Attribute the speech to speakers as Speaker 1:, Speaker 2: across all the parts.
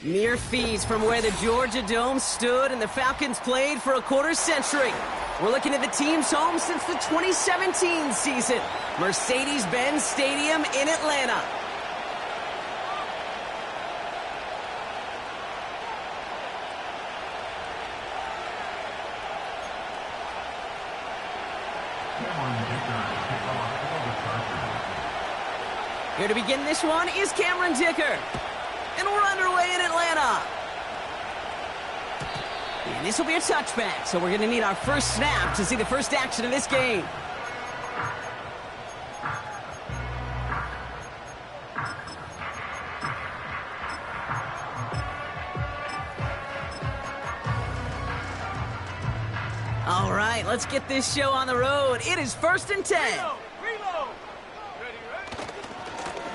Speaker 1: Mere feet from where the Georgia Dome stood and the Falcons played for a quarter century. We're looking at the team's home since the 2017 season. Mercedes-Benz Stadium in Atlanta. Here to begin this one is Cameron Dicker. And we're underway in Atlanta. And this will be a touchback, so we're going to need our first snap to see the first action of this game. All right, let's get this show on the road. It is 1st and 10.
Speaker 2: Reload.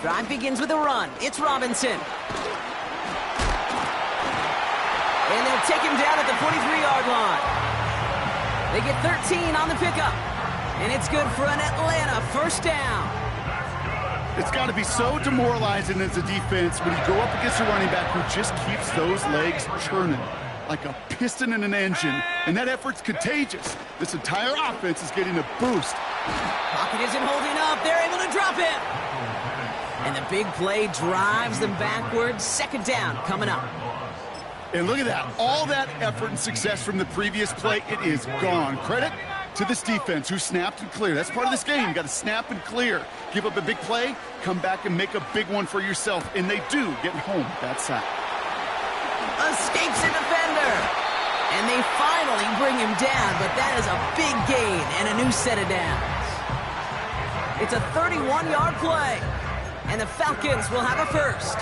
Speaker 1: Drive begins with a run. It's Robinson. And they'll take him down at the 43-yard line. They get 13 on the pickup. And it's good for an Atlanta first down.
Speaker 3: It's got to be so demoralizing as a defense when you go up against a running back who just keeps those legs churning like a piston in an engine. And that effort's contagious. This entire offense is getting a boost.
Speaker 1: Pocket isn't holding up. They're able to drop him. And the big play drives them backwards. 2nd down coming up.
Speaker 3: And look at that. All that effort and success from the previous play, it is gone. Credit to this defense who snapped and cleared. That's part of this game. You got to snap and clear. Give up a big play, come back and make a big one for yourself. And they do get home that sack.
Speaker 1: Escapes a defender. And they finally bring him down, but that is a big gain and a new set of downs. It's a 31-yard play. And the Falcons will have a first.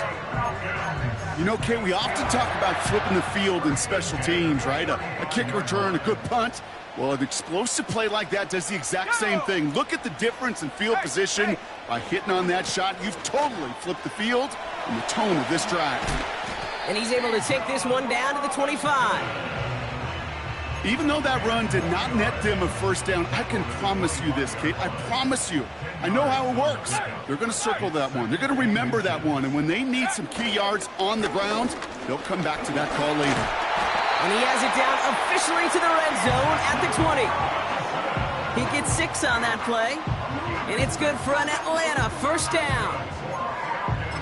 Speaker 3: You know, Kay, we often talk about flipping the field in special teams, right? A kick return, a good punt. Well, an explosive play like that does the exact same thing. Look at the difference in field position. By hitting on that shot, you've totally flipped the field and the tone of this drive.
Speaker 1: And he's able to take this one down to the 25.
Speaker 3: Even though that run did not net them a first down, I can promise you this, Kate. I promise you. I know how it works. They're going to circle that one. They're going to remember that one. And when they need some key yards on the ground, they'll come back to that call later.
Speaker 1: And he has it down officially to the red zone at the 20. He gets 6 on that play. And it's good for an Atlanta first down.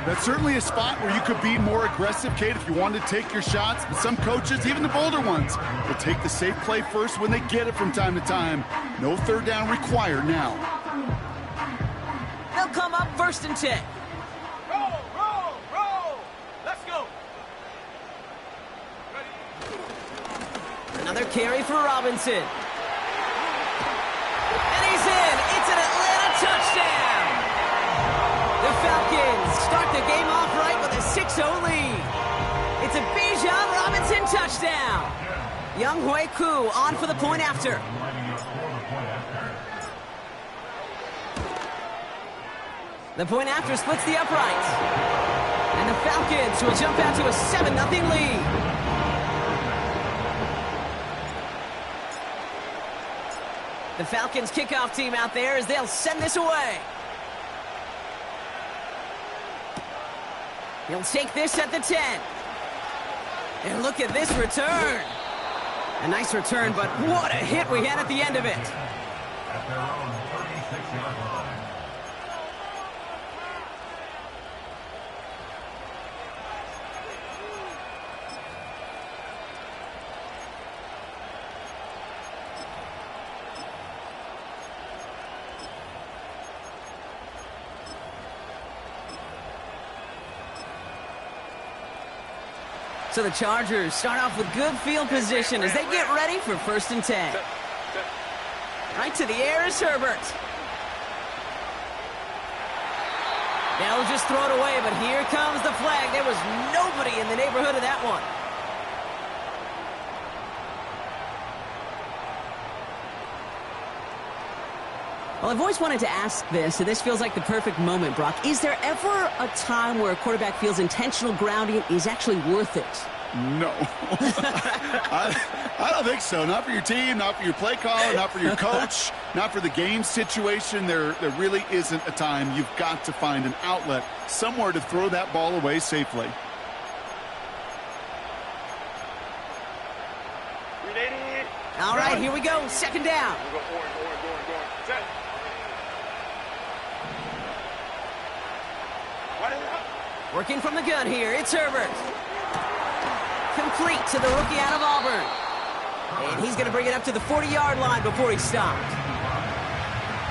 Speaker 3: That's certainly a spot where you could be more aggressive, Kate, if you wanted to take your shots. But some coaches, even the bolder ones, will take the safe play first when they get it from time to time. No 3rd down required now.
Speaker 1: They'll come up 1st and 10.
Speaker 2: Roll. Let's go.
Speaker 1: Another carry for Robinson. And he's in. It's an Atlanta touchdown. The Falcons start the game off right with a 6-0 lead. It's a Bijan Robinson touchdown. Younghoe Koo on for the point after. The point after splits the uprights. And the Falcons will jump out to a 7-0 lead. The Falcons kickoff team out there as they'll send this away. He'll take this at the 10. And look at this return. A nice return, but what a hit we had at the end of it. So the Chargers start off with good field position as they get ready for 1st and 10. Right to the air is Herbert. They'll just throw it away, but here comes the flag. There was nobody in the neighborhood of that one. Well, I've always wanted to ask this, and this feels like the perfect moment, Brock. Is there ever a time where a quarterback feels intentional grounding is actually worth it?
Speaker 3: No. I don't think so. Not for your team, not for your play caller, not for your coach, not for the game situation. There really isn't a time. You've got to find an outlet, somewhere to throw that ball away safely.
Speaker 1: All right, here we go. Second down.
Speaker 2: Go orange. Set. What is it?
Speaker 1: Working from the gun here. It's Herbert. Complete to the rookie out of Auburn. And he's going to bring it up to the 40-yard line before he stopped.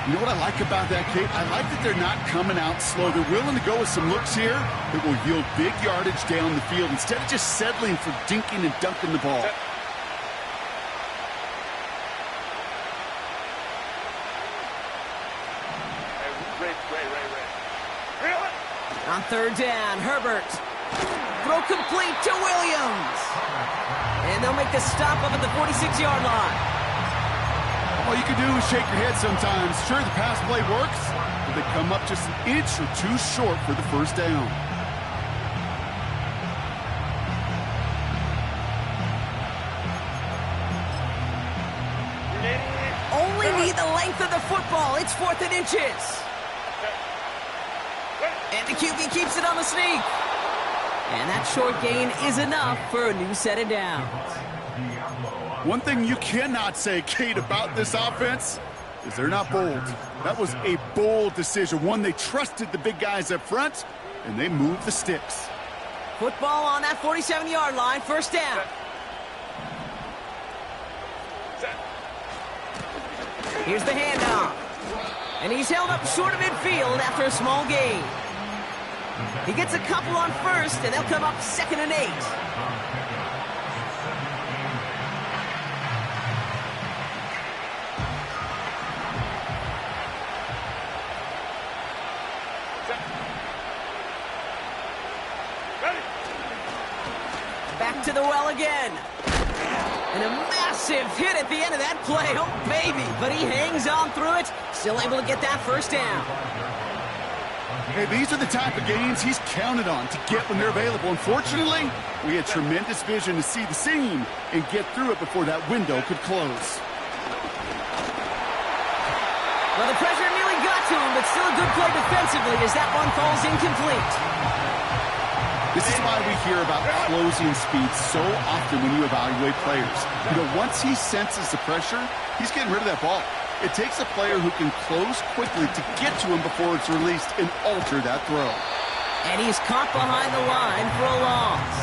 Speaker 3: You know what I like about that, Kate? I like that they're not coming out slow. They're willing to go with some looks here that will yield big yardage down the field instead of just settling for dinking and dunking the ball.
Speaker 1: On third down, Herbert. Throw complete to Williams. And they'll make the stop up at the 46-yard line.
Speaker 3: All you can do is shake your head sometimes. Sure, the pass play works, but they come up just an inch or two short for the first down.
Speaker 1: Only need the length of the football. It's 4th and inches. And the QB keeps it on the sneak. And that short gain is enough for a new set of downs.
Speaker 3: One thing you cannot say, Kate, about this offense is they're not bold. That was a bold decision. One, they trusted the big guys up front, and they moved the sticks.
Speaker 1: Football on that 47-yard line, first down. Here's the handoff. And he's held up short of midfield after a small gain. He gets a couple on first, and they'll come up 2nd and 8. Back to the well again. And a massive hit at the end of that play. Oh, baby. But he hangs on through it. Still able to get that first down.
Speaker 3: Hey, these are the type of gains he's counted on to get when they're available. Unfortunately, we had tremendous vision to see the seam and get through it before that window could close.
Speaker 1: Well, the pressure nearly got to him, but still a good play defensively as that one falls incomplete.
Speaker 3: This is why we hear about closing speed so often when you evaluate players. You know, once he senses the pressure, he's getting rid of that ball. It takes a player who can close quickly to get to him before it's released and alter that throw.
Speaker 1: And he's caught behind the line for a loss.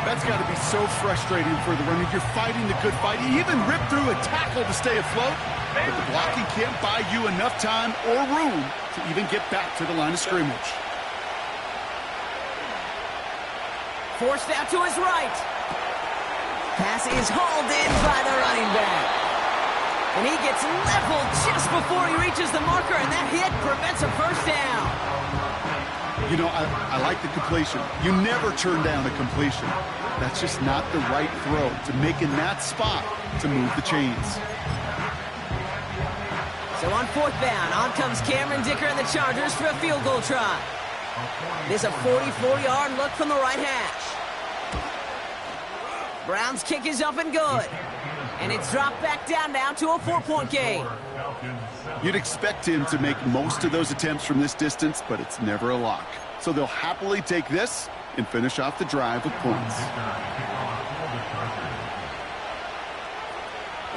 Speaker 3: That's got to be so frustrating for the runner. You're fighting the good fight. You even rip through a tackle to stay afloat, but the blocking can't buy you enough time or room to even get back to the line of scrimmage.
Speaker 1: Forced out to his right. Pass is hauled in by the running back. And he gets leveled just before he reaches the marker, and that hit prevents a first down.
Speaker 3: You know, I like the completion. You never turn down a completion. That's just not the right throw to make in that spot to move the chains.
Speaker 1: So on 4th down, on comes Cameron Dicker and the Chargers for a field goal try. There's a 44-yard look from the right hash. Brown's kick is up and good. And it's dropped back down now to a 4-point game.
Speaker 3: You'd expect him to make most of those attempts from this distance, but it's never a lock. So they'll happily take this and finish off the drive with points.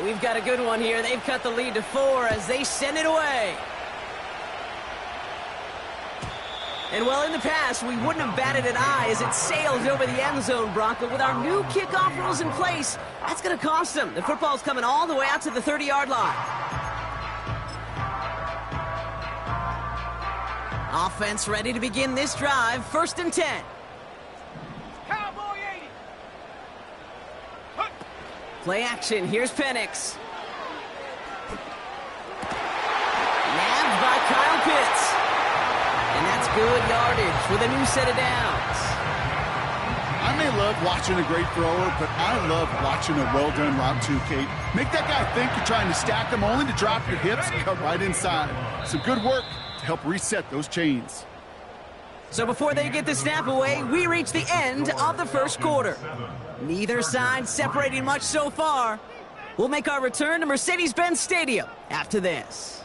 Speaker 1: We've got a good one here. They've cut the lead to 4 as they send it away. And well, in the past, we wouldn't have batted an eye as it sails over the end zone, Brock. But with our new kickoff rules in place, that's going to cost them. The football's coming all the way out to the 30-yard line. Offense ready to begin this drive. 1st and 10.
Speaker 2: Cowboy 80.
Speaker 1: Play action. Here's Penix. Nabbed by Kyle Pitts. And that's good yardage with a new set of downs.
Speaker 3: I may love watching a great thrower, but I love watching a well-done route too, Kate. Make that guy think you're trying to stack him only to drop your hips and cut right inside. Some good work to help reset those chains.
Speaker 1: So before they get the snap away, we reach the end of the first quarter. Neither side separating much so far. We'll make our return to Mercedes-Benz Stadium after this.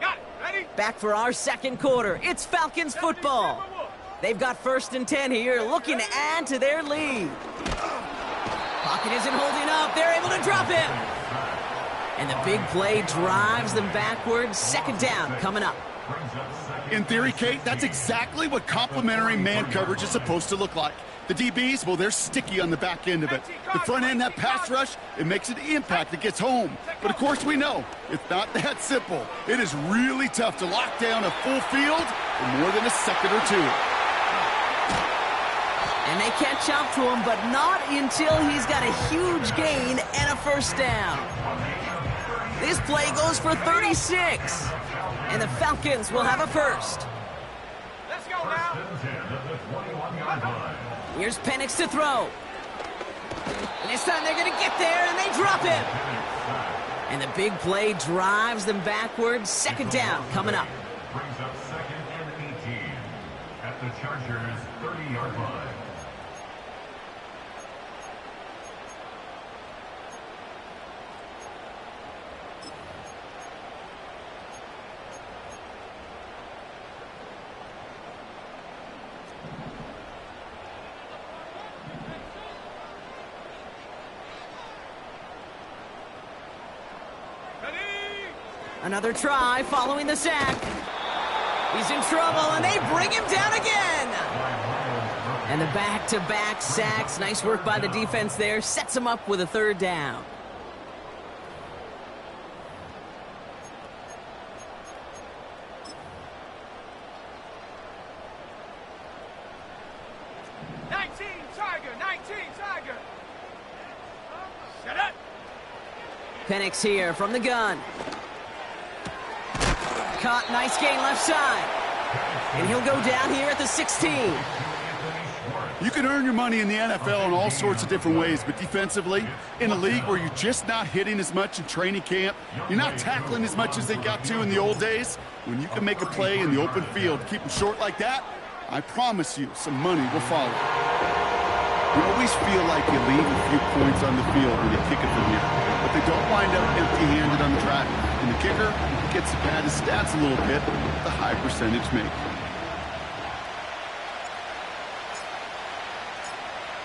Speaker 2: Got it. Ready?
Speaker 1: Back for our second quarter. It's Falcons football. They've got 1st and 10 here, looking to add to their lead. Pocket isn't holding up. They're able to drop him. And the big play drives them backwards. 2nd down coming up.
Speaker 3: In theory, Kate, that's exactly what complementary man coverage is supposed to look like. The DBs, well, they're sticky on the back end of it. The front end, that pass rush, it makes an impact that gets home. But of course we know, it's not that simple. It is really tough to lock down a full field for more than a second or two.
Speaker 1: And they catch up to him, but not until he's got a huge gain and a 1st down. This play goes for 36. And the Falcons will have a 1st.
Speaker 2: Let's go now.
Speaker 1: Here's Penix to throw. And this time they're going to get there, and they drop him. And the big play drives them backwards. 2nd down coming up.
Speaker 4: Brings up 2nd and 18 at the Chargers' 30-yard line.
Speaker 1: Another try following the sack. He's in trouble, and they bring him down again. And the back-to-back sacks. Nice work by the defense there. Sets him up with a 3rd down.
Speaker 2: Shut up.
Speaker 1: Penix here from the gun. Caught, nice gain left side. And he'll go down here at the 16.
Speaker 3: You can earn your money in the NFL in all sorts of different ways, but defensively, in a league where you're just not hitting as much in training camp, you're not tackling as much as they got to in the old days, when you can make a play in the open field, keep them short like that, I promise you some money will follow. You always feel like you leave a few points on the field when you kick it from here, but they don't wind up empty-handed on the drive. And the kicker gets to pad his stats a little bit, the high percentage make.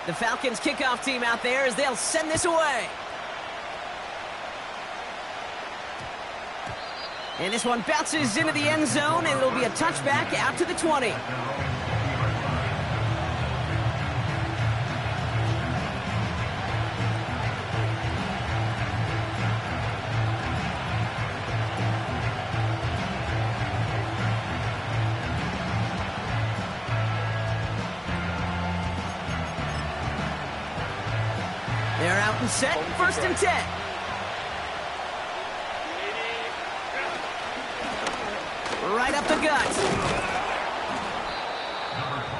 Speaker 1: The Falcons kickoff team out there as they'll send this away. And this one bounces into the end zone, and it'll be a touchback out to the 20. They're out and set, 1st and 10. Right up the gut.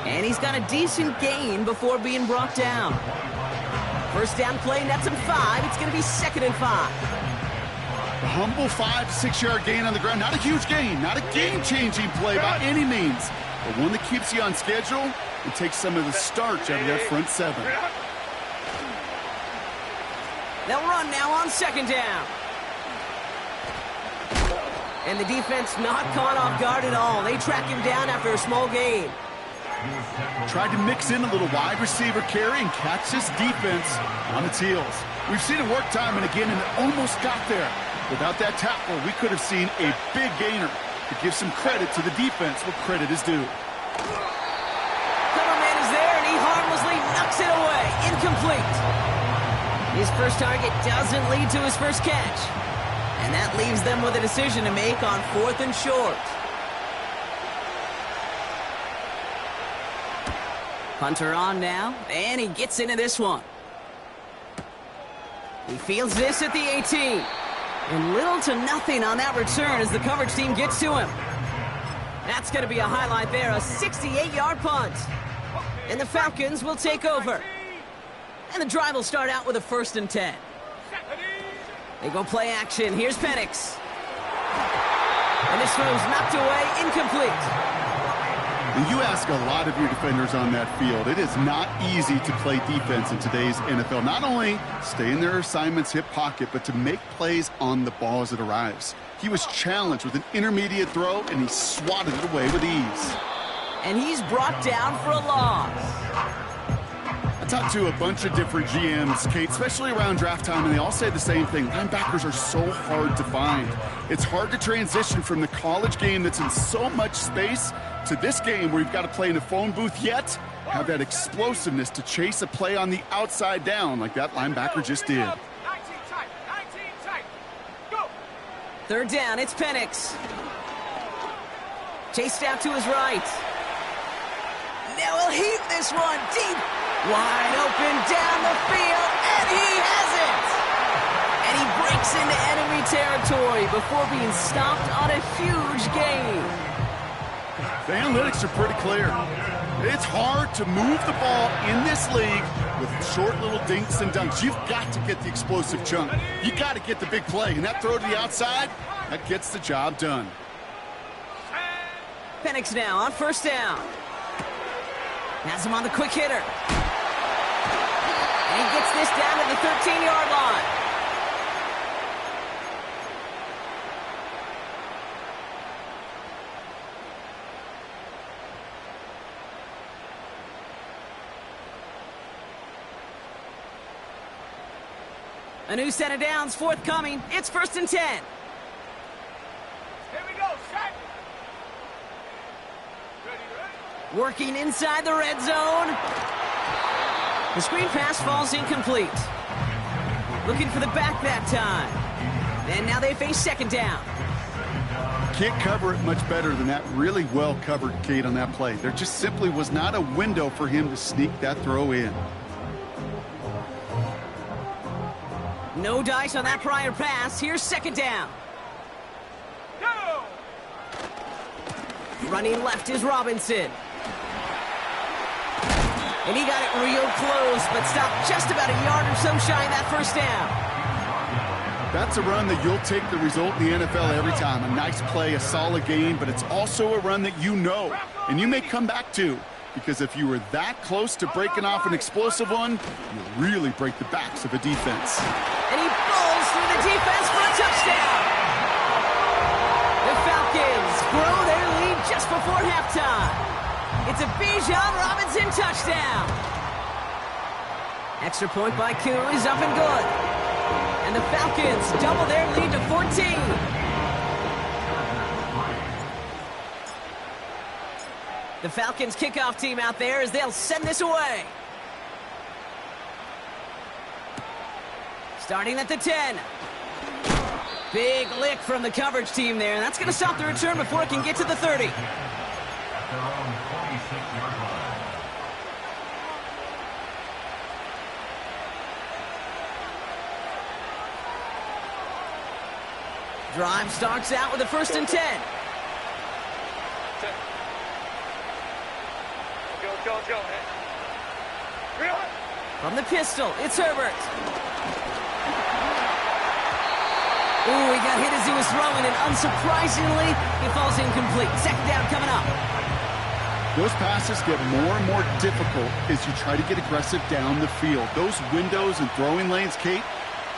Speaker 1: And he's got a decent gain before being brought down. 1st down play, nets him 5. It's going to be 2nd and 5.
Speaker 3: A humble 5 to 6 yard gain on the ground. Not a huge gain, not a game-changing play by any means, but one that keeps you on schedule and takes some of the starch out of that front 7.
Speaker 1: They'll run now on 2nd down. And the defense not caught off guard at all. They track him down after a small gain.
Speaker 3: Tried to mix in a little wide receiver carry and catch this defense on its heels. We've seen it work time and again, and it almost got there. Without that tackle, we could have seen a big gainer. To give some credit to the defense where credit is due.
Speaker 1: Coverman is there, and he harmlessly knocks it away. Incomplete. His first target doesn't lead to his first catch. And that leaves them with a decision to make on 4th and short. Hunter on now, and he gets into this one. He fields this at the 18. And little to nothing on that return as the coverage team gets to him. That's going to be a highlight there, a 68-yard punt. And the Falcons will take over. And the drive will start out with a 1st and 10. They go play action. Here's Penix. And this throw's knocked away, incomplete.
Speaker 3: And you ask a lot of your defenders on that field. It is not easy to play defense in today's NFL. Not only stay in their assignment's hip pocket, but to make plays on the ball as it arrives. He was challenged with an intermediate throw, and he swatted it away with ease.
Speaker 1: And he's brought down for a loss.
Speaker 3: I talked to a bunch of different GMs, Kate, especially around draft time, and they all say the same thing. Linebackers are so hard to find. It's hard to transition from the college game that's in so much space to this game where you've got to play in a phone booth, yet have that explosiveness to chase a play on the outside down like that linebacker just did.
Speaker 2: 19 tight. Go.
Speaker 1: Third down, it's Penix. Chased out to his right. Now he'll heave this one deep. Wide open down the field, and he has it! And he breaks into enemy territory before being stopped on a huge gain.
Speaker 3: The analytics are pretty clear. It's hard to move the ball in this league with short little dinks and dunks. You've got to get the explosive chunk. You got to get the big play, and that throw to the outside, that gets the job done.
Speaker 1: Penix now on first down. Has him on the quick hitter. And he gets this down to the 13-yard line. A new set of downs forthcoming. It's 1st and 10.
Speaker 2: Here we go, set. Ready.
Speaker 1: Working inside the red zone. The screen pass falls incomplete. Looking for the back that time. And now they face 2nd down.
Speaker 3: Can't cover it much better than that. Really well covered, Kate, on that play. There just simply was not a window for him to sneak that throw in.
Speaker 1: No dice on that prior pass. Here's 2nd down.
Speaker 2: Go.
Speaker 1: Running left is Robinson. And he got it real close, but stopped just about a yard or so shy of that 1st down.
Speaker 3: That's a run that you'll take the result in the NFL every time. A nice play, a solid game, but it's also a run that you know, and you may come back to, because if you were that close to breaking off an explosive one, you really break the backs of a defense.
Speaker 1: And he bowls through the defense for a touchdown. The Falcons grow their lead just before halftime. It's a Bijan Robinson touchdown. Extra point by Koo is up and good. And the Falcons double their lead to 14. The Falcons kickoff team out there as they'll send this away. Starting at the 10. Big lick from the coverage team there, and that's going to stop the return before it can get to the 30.
Speaker 4: At their own 46-yard line.
Speaker 1: Drive starts out with a 1st and 10.
Speaker 2: Go. Reel it.
Speaker 1: From the pistol, it's Herbert. Ooh, he got hit as he was throwing, and unsurprisingly, he falls incomplete. 2nd down coming up.
Speaker 3: Those passes get more and more difficult as you try to get aggressive down the field. Those windows and throwing lanes, Kate,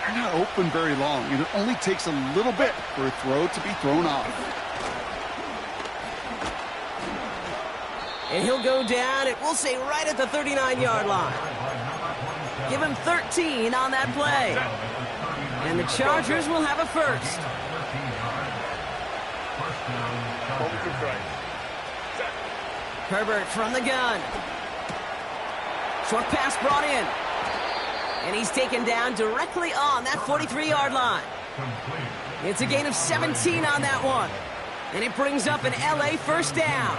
Speaker 3: they're not open very long, and it only takes a little bit for a throw to be thrown off.
Speaker 1: And he'll go down, and we'll say right at the 39-yard line. Give him 13 on that play. And the Chargers will have a 1st. Herbert from the gun. Short pass brought in. And he's taken down directly on that 43-yard line. It's a gain of 17 on that one. And it brings up an LA 1st down.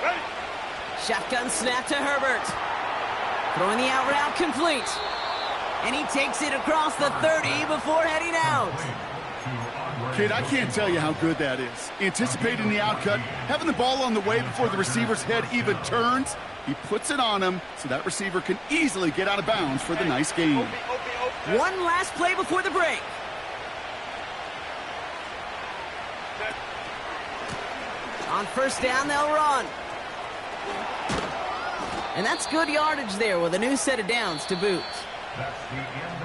Speaker 2: Ready.
Speaker 1: Shotgun snap to Herbert. Throwing the out route complete. And he takes it across the 30 before heading out.
Speaker 3: Kate, I can't tell you how good that is. Anticipating the outcut, having the ball on the way before the receiver's head even turns. He puts it on him so that receiver can easily get out of bounds for the nice gain.
Speaker 1: One last play before the break.
Speaker 2: Set.
Speaker 1: On first down, they'll run. And that's good yardage there with a new set of downs to boot.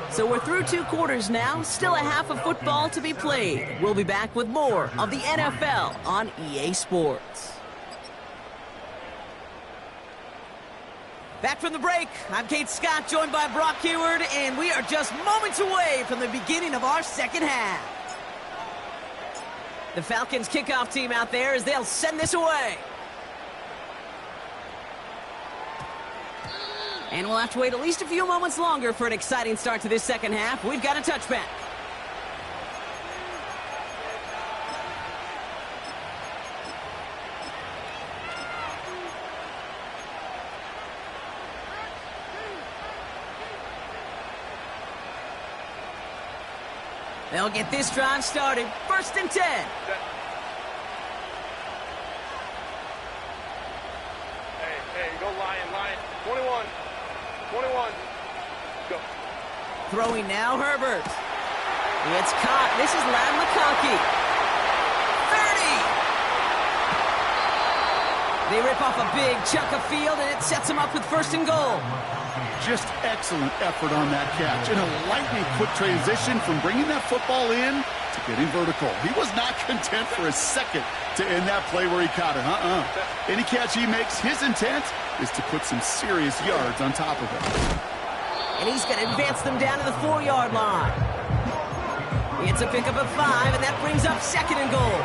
Speaker 1: So we're through 2 quarters now, still a half of football to be played. We'll be back with more of the NFL on EA Sports. Back from the break, I'm Kate Scott, joined by Brock Huard, and we are just moments away from the beginning of our second half. The Falcons kickoff team out there as they'll send this away. And we'll have to wait at least a few moments longer for an exciting start to this second half. We've got a touchback. They'll get this drive started. 1st and 10.
Speaker 2: Hey, go Lion. 21. 21. Go.
Speaker 1: Throwing now, Herbert. It's caught. This is Ladd McConkey. 30. They rip off a big chunk of field, and it sets them up with 1st and goal.
Speaker 3: Just excellent effort on that catch. And a lightning quick transition from bringing that football in to getting vertical. He was not content for a second to end that play where he caught it. Any catch he makes, his intent is to put some serious yards on top of it.
Speaker 1: And he's going to advance them down to the 4-yard line. It's a pickup of 5, and that brings up 2nd and goal.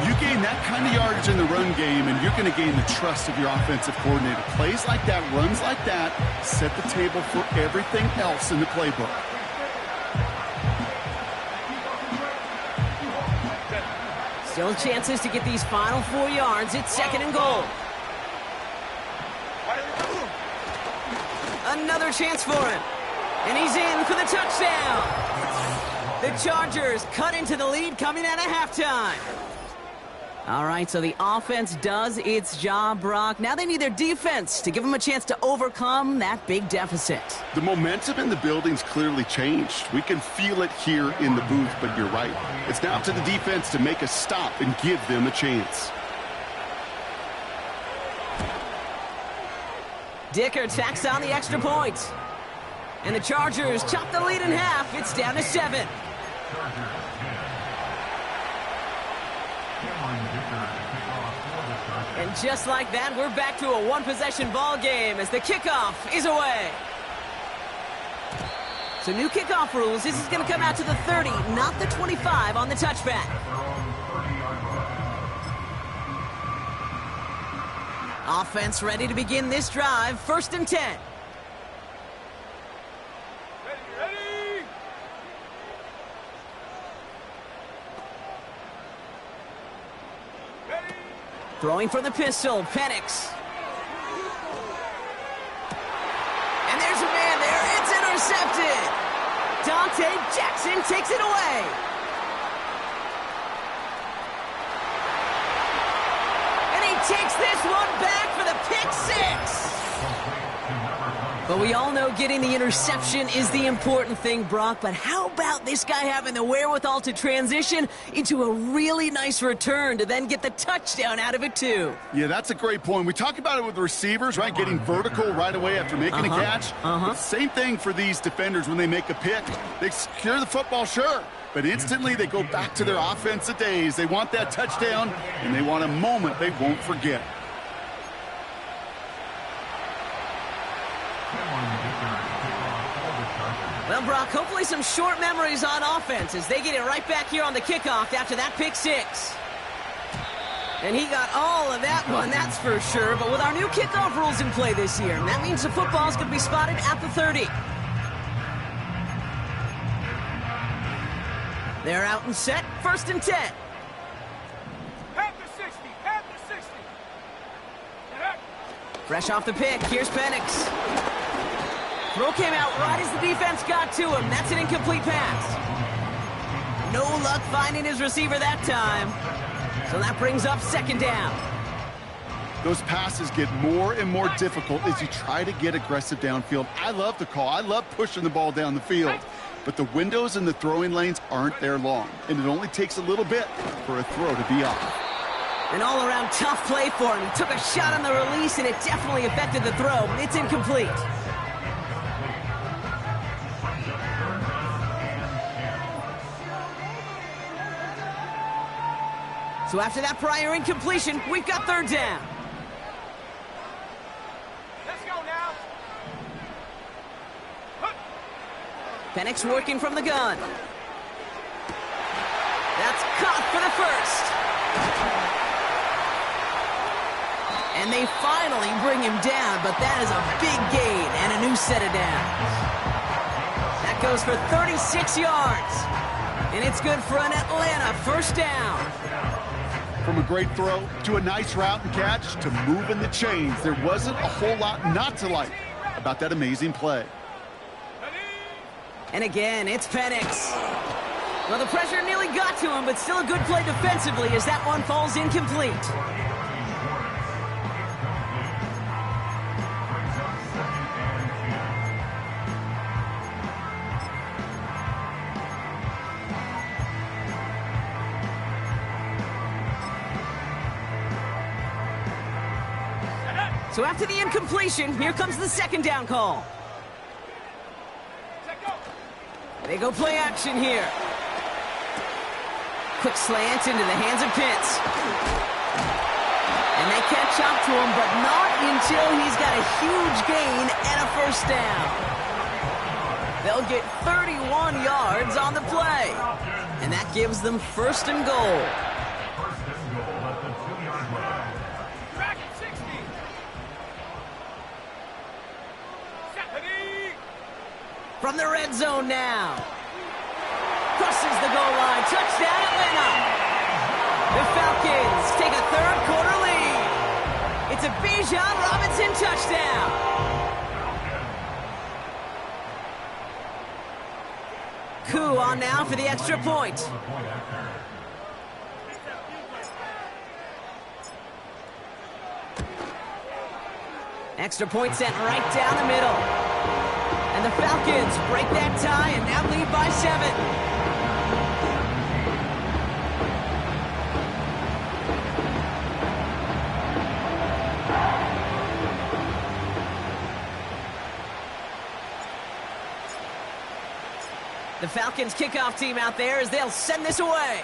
Speaker 3: You gain that kind of yardage in the run game, and you're going to gain the trust of your offensive coordinator. Plays like that, runs like that, set the table for everything else in the playbook.
Speaker 1: Still chances to get these final 4 yards. It's 2nd and goal. Another chance for him. And he's in for the touchdown. The Chargers cut into the lead coming out of halftime. All right, so the offense does its job, Brock. Now they need their defense to give them a chance to overcome that big deficit.
Speaker 3: The momentum in the building's clearly changed. We can feel it here in the booth, but you're right. It's now up to the defense to make a stop and give them a chance.
Speaker 1: Dicker tacks on the extra point. And the Chargers chop the lead in half. It's down to 7. And just like that, we're back to a one-possession ball game as the kickoff is away. So new kickoff rules. This is going to come out to the 30, not the 25 on the touchback. Offense ready to begin this drive. 1st and 10.
Speaker 2: Ready.
Speaker 1: Throwing from the pistol, Penix. And there's a man there. It's intercepted. Dante Jackson takes it away. And he takes this one back for the pick 6. But we all know getting the interception is the important thing, Brock. But how about this guy having the wherewithal to transition into a really nice return to then get the touchdown out of it, too?
Speaker 3: Yeah, that's a great point. We talk about it with the receivers, right? Getting vertical right away after making a catch. Same thing for these defenders when they make a pick. They secure the football, sure. But instantly they go back to their offensive days. They want that touchdown, and they want a moment they won't forget.
Speaker 1: Well, Brock, hopefully some short memories on offense as they get it right back here on the kickoff after that pick 6. And he got all of that one, that's for sure. But with our new kickoff rules in play this year, that means the football's going to be spotted at the 30. They're out and set. 1st and 10.
Speaker 2: Half the 60. Half the 60.
Speaker 1: Fresh off the pick, here's Penix. Throw came out right as the defense got to him. That's an incomplete pass. No luck finding his receiver that time. So that brings up 2nd down.
Speaker 3: Those passes get more and more difficult as you try to get aggressive downfield. I love the call. I love pushing the ball down the field. But the windows in the throwing lanes aren't there long. And it only takes a little bit for a throw to be off.
Speaker 1: An all-around tough play for him. He took a shot on the release, and it definitely affected the throw. It's incomplete. So after that prior incompletion, we've got third down.
Speaker 2: Let's go now.
Speaker 1: Penix working from the gun. That's caught for the first. And they finally bring him down, but that is a big gain and a new set of downs. That goes for 36 yards. And it's good for an Atlanta first down.
Speaker 3: From a great throw to a nice route and catch to moving the chains, there wasn't a whole lot not to like about that amazing play.
Speaker 1: And again, it's Penix. Well, the pressure nearly got to him, but still a good play defensively as that one falls incomplete. So after the incompletion, here comes the second down call. They go play action here. Quick slant into the hands of Pitts. And they catch up to him, but not until he's got a huge gain and a first down. They'll get 31 yards on the play. And that gives them first and goal. From the red zone now. Crosses the goal line. Touchdown, Atlanta. The Falcons take a third-quarter lead. It's a Bijan Robinson touchdown. Koo on now for the extra point. Extra point sent right down the middle. And the Falcons break that tie and now lead by 7. The Falcons kickoff team out there as they'll send this away.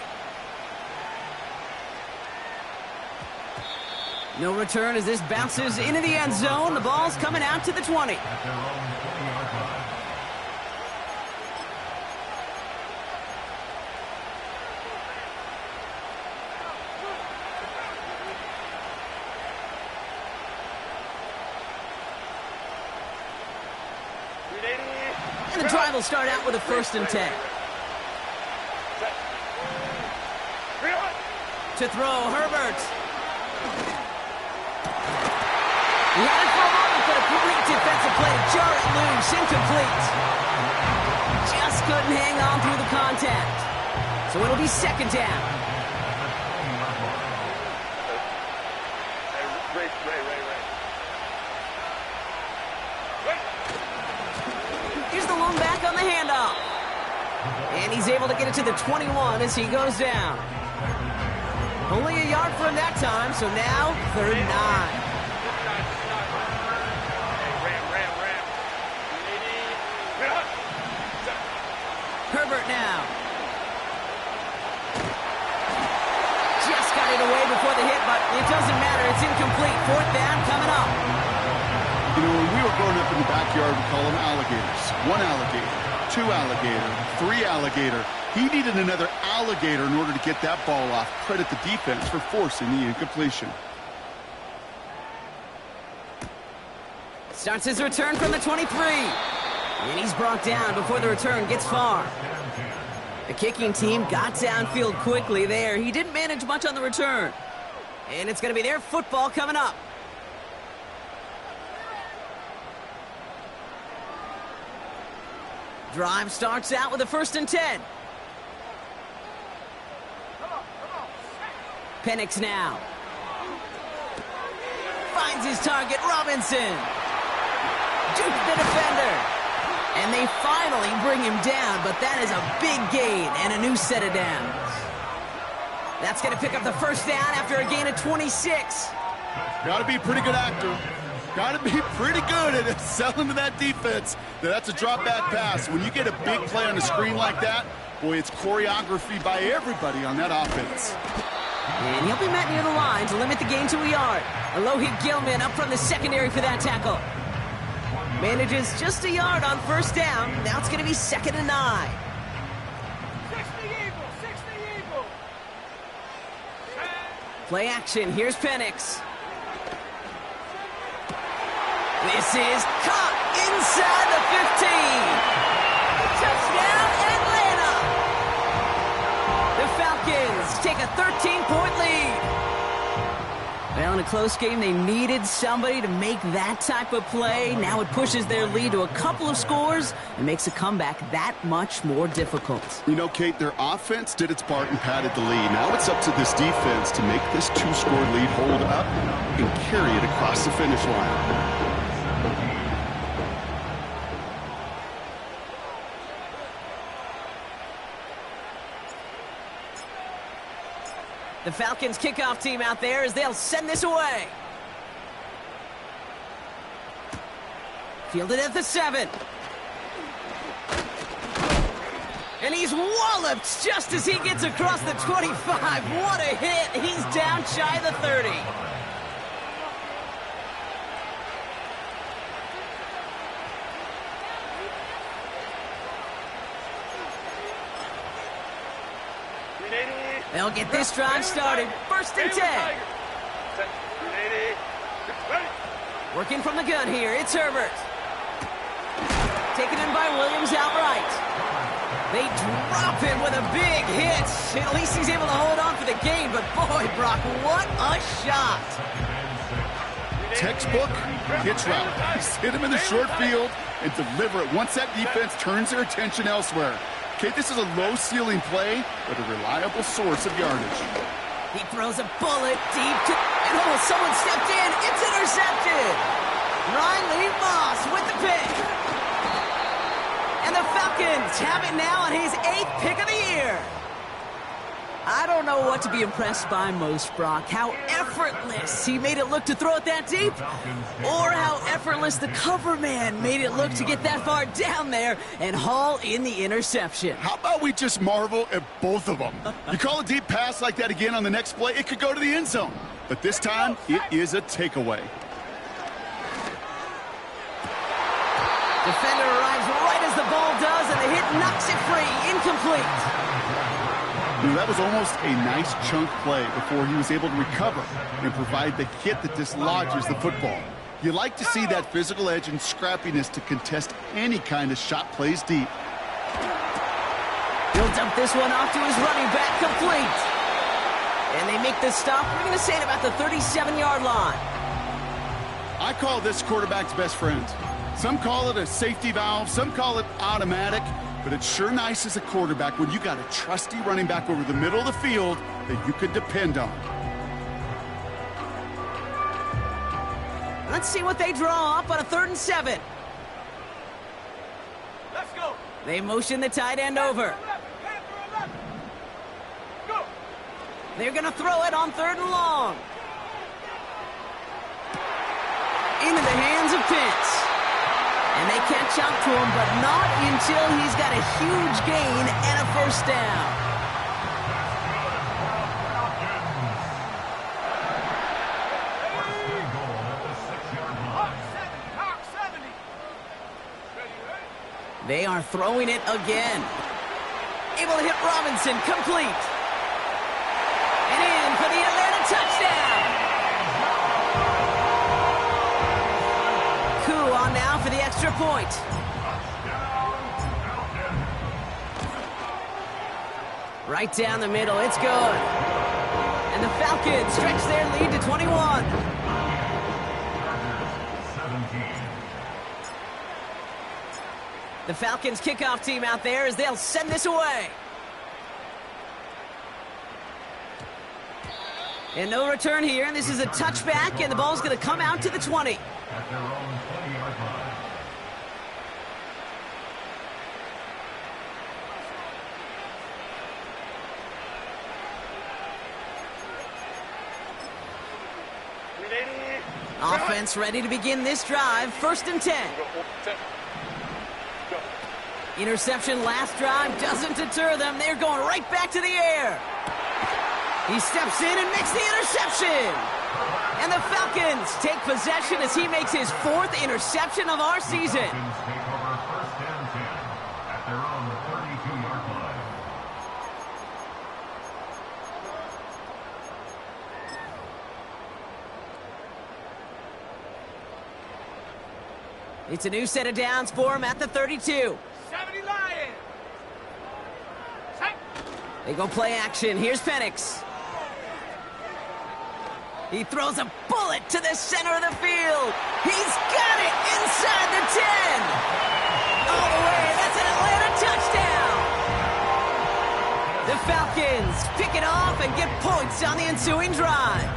Speaker 1: No return as this bounces into the end zone. The ball's coming out to the 20. And the drive will start out with a 1st and 10. To throw, Herbert. He had it for a moment, but a great defensive play to jar it loose, incomplete. Just couldn't hang on through the contact. So it'll be second down. Here's the lone back on the handoff. And he's able to get it to the 21 as he goes down. Only a yard for him that time, so now 3rd and 9. Herbert now. Just got it away before the hit, but it doesn't matter. It's incomplete. 4th down coming up.
Speaker 3: You know, when we were growing up in the backyard, we call them alligators. 1 alligator, 2 alligator, 3 alligator. He needed another alligator in order to get that ball off. Credit the defense for forcing the incompletion.
Speaker 1: Starts his return from the 23. And he's brought down before the return gets far. The kicking team got downfield quickly there. He didn't manage much on the return. And it's going to be their football coming up. Drive starts out with a 1st and 10. Penix now. Finds his target, Robinson. Jukes the defender. And they finally bring him down, but that is a big gain and a new set of downs. That's going to pick up the first down after a gain of 26.
Speaker 3: Got to be a pretty good actor. Got to be pretty good at selling to that defense. That's a drop back pass. When you get a big play on the screen like that, boy, it's choreography by everybody on that offense.
Speaker 1: And he'll be met near the line to limit the gain to a yard. Alohi Gilman up from the secondary for that tackle. Manages just a yard on first down. Now it's going to be 2nd and 9.
Speaker 2: 60 Eagles, 60 Eagles.
Speaker 1: Play action. Here's Penix. This is caught inside the 15. Touchdown, Atlanta. The Falcons take a 13-point lead. Well, in a close game, they needed somebody to make that type of play. Now it pushes their lead to a couple of scores and makes a comeback that much more difficult.
Speaker 3: You know, Kate, their offense did its part and padded the lead. Now it's up to this defense to make this 2-score lead hold up and carry it across the finish line.
Speaker 1: The Falcons kickoff team out there as they'll send this away. Fielded at the 7. And he's walloped just as he gets across the 25. What a hit. He's down shy of the 30. They'll get this drive started. 1st and 10. Working from the gun here. It's Herbert. Taken in by Williams outright. They drop him with a big hit. At least he's able to hold on for the game. But boy, Brock, what a shot.
Speaker 3: Textbook hitch route. Just hit him in the short field and deliver it once that defense turns their attention elsewhere. Okay, this is a low-ceiling play, but a reliable source of yardage.
Speaker 1: He throws a bullet deep to... And oh, someone stepped in. It's intercepted. Riley Moss with the pick. And the Falcons have it now on his 8th pick of the year. I don't know what to be impressed by most, Brock. How effortless he made it look to throw it that deep, or how effortless the cover man made it look to get that far down there and haul in the interception.
Speaker 3: How about we just marvel at both of them? You call a deep pass like that again on the next play, it could go to the end zone. But this time, it is a takeaway.
Speaker 1: Defender arrives right as the ball does, and the hit knocks it free. Incomplete.
Speaker 3: You know, that was almost a nice chunk play before he was able to recover and provide the hit that dislodges the football. You like to see that physical edge and scrappiness to contest any kind of shot plays deep.
Speaker 1: He'll dump this one off to his running back, complete. And they make the stop. We're going to say it about the 37-yard line.
Speaker 3: I call this quarterback's best friend. Some call it a safety valve, some call it automatic. But it's sure nice as a quarterback when you got a trusty running back over the middle of the field that you could depend on.
Speaker 1: Let's see what they draw up on a 3rd and 7.
Speaker 2: Let's go.
Speaker 1: They motion the tight end over.
Speaker 2: Go.
Speaker 1: They're going to throw it on 3rd and long. Into the hands of Pitts. And they catch up to him, but not until he's got a huge gain and a first down.
Speaker 2: Hawk 70.
Speaker 1: They are throwing it again. Able to hit Robinson, complete. And in for the Atlanta touchdown. Koo on now for the extra point. Right down the middle, it's good. And the Falcons stretch their lead to 21. The Falcons kickoff team out there as they'll send this away. And no return here, and this is a touchback, and the ball's going to come out to the 20.
Speaker 4: At their own 20-yard line.
Speaker 1: Offense ready to begin this drive. 1st and 10. Interception last drive doesn't deter them. They're going right back to the air. He steps in and makes the interception. And the Falcons take possession as he makes his 4th interception of our season.
Speaker 4: Falcons take over 1st and 10 at their own 32-yard line.
Speaker 1: It's a new set of downs for him at the 32.
Speaker 2: 70 Lions. Set.
Speaker 1: They go play action. Here's Penix. He throws a bullet to the center of the field. He's got it inside the 10. All the way. That's an Atlanta touchdown. The Falcons pick it off and get points on the ensuing drive.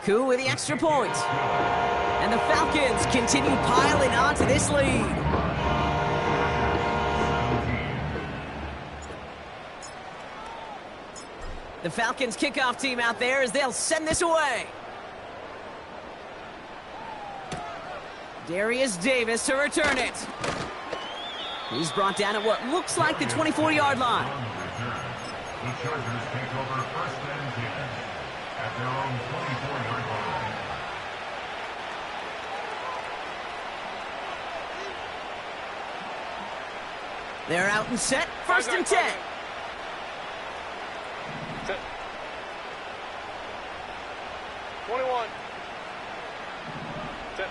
Speaker 1: Koo with the extra point. And the Falcons continue piling on to this lead. The Falcons kickoff team out there as they'll send this away. Darius Davis to return it. He's brought down at what looks like the 24-yard line.
Speaker 4: The Chargers take over 1st and 10 at their own 24-yard line.
Speaker 1: They're out and set. 1st and 10.
Speaker 2: Set. 21. Set.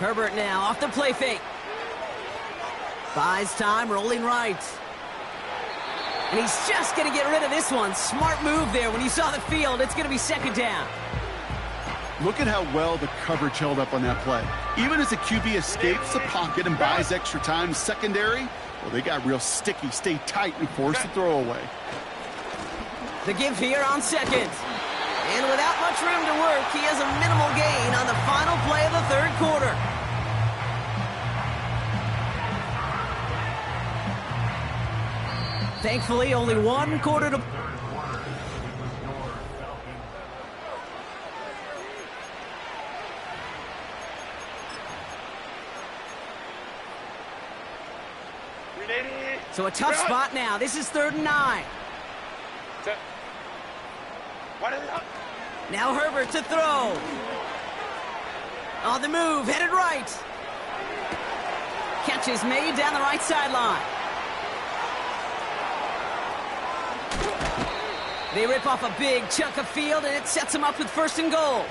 Speaker 1: Herbert now off the play fake. Buys time, rolling right. And he's just going to get rid of this one. Smart move there. When you saw the field, it's going to be 2nd down.
Speaker 3: Look at how well the coverage held up on that play. Even as the QB escapes the pocket and buys extra time secondary, well, they got real sticky, stay tight, and force the throw away.
Speaker 1: The give here on 2nd. And without much room to work, he has a minimal gain on the final play of the 3rd quarter. Thankfully, only 1 quarter to... So a tough spot now. This is 3rd and 9.
Speaker 2: Set. What is up?
Speaker 1: Now Herbert to throw. On the move, headed right. Catch is made down the right sideline. They rip off a big chunk of field, and it sets them up with 1st and goal.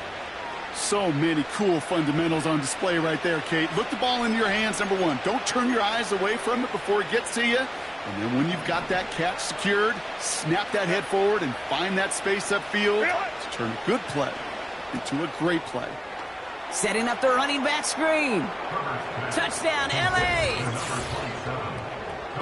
Speaker 3: So many cool fundamentals on display right there, Kate. Look the ball into your hands, number 1. Don't turn your eyes away from it before it gets to you. And then when you've got that catch secured, snap that head forward and find that space upfield to turn a good play into a great play.
Speaker 1: Setting up the running back screen. Touchdown, LA!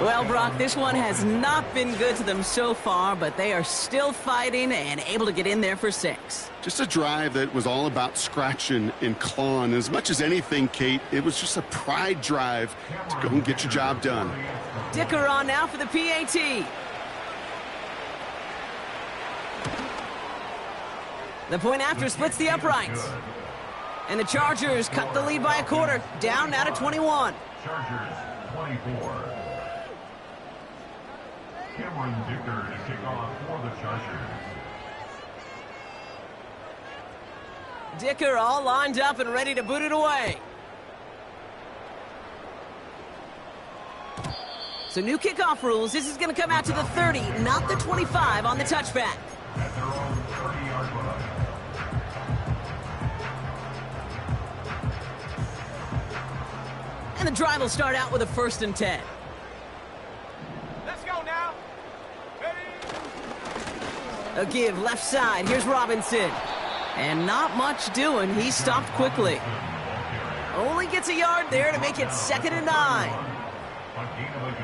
Speaker 1: Well, Brock, this one has not been good to them so far, but they are still fighting and able to get in there for 6.
Speaker 3: Just a drive that was all about scratching and clawing. As much as anything, Kate, it was just a pride drive to go and get your job done.
Speaker 1: Dicker on now for the PAT. The point after splits the uprights. And the Chargers cut the lead by a quarter, down now to 21.
Speaker 4: Chargers 24. Cameron Dicker to kick off for the Chargers.
Speaker 1: Dicker all lined up and ready to boot it away. So new kickoff rules. This is going to come out to the 30, not the 25 on the touchback.
Speaker 4: At their own 30-yard line.
Speaker 1: And the drive will start out with a 1st and 10.
Speaker 2: Let's go now. Ready?
Speaker 1: A give left side. Here's Robinson. And not much doing. He stopped quickly. Only gets a yard there to make it 2nd and 9.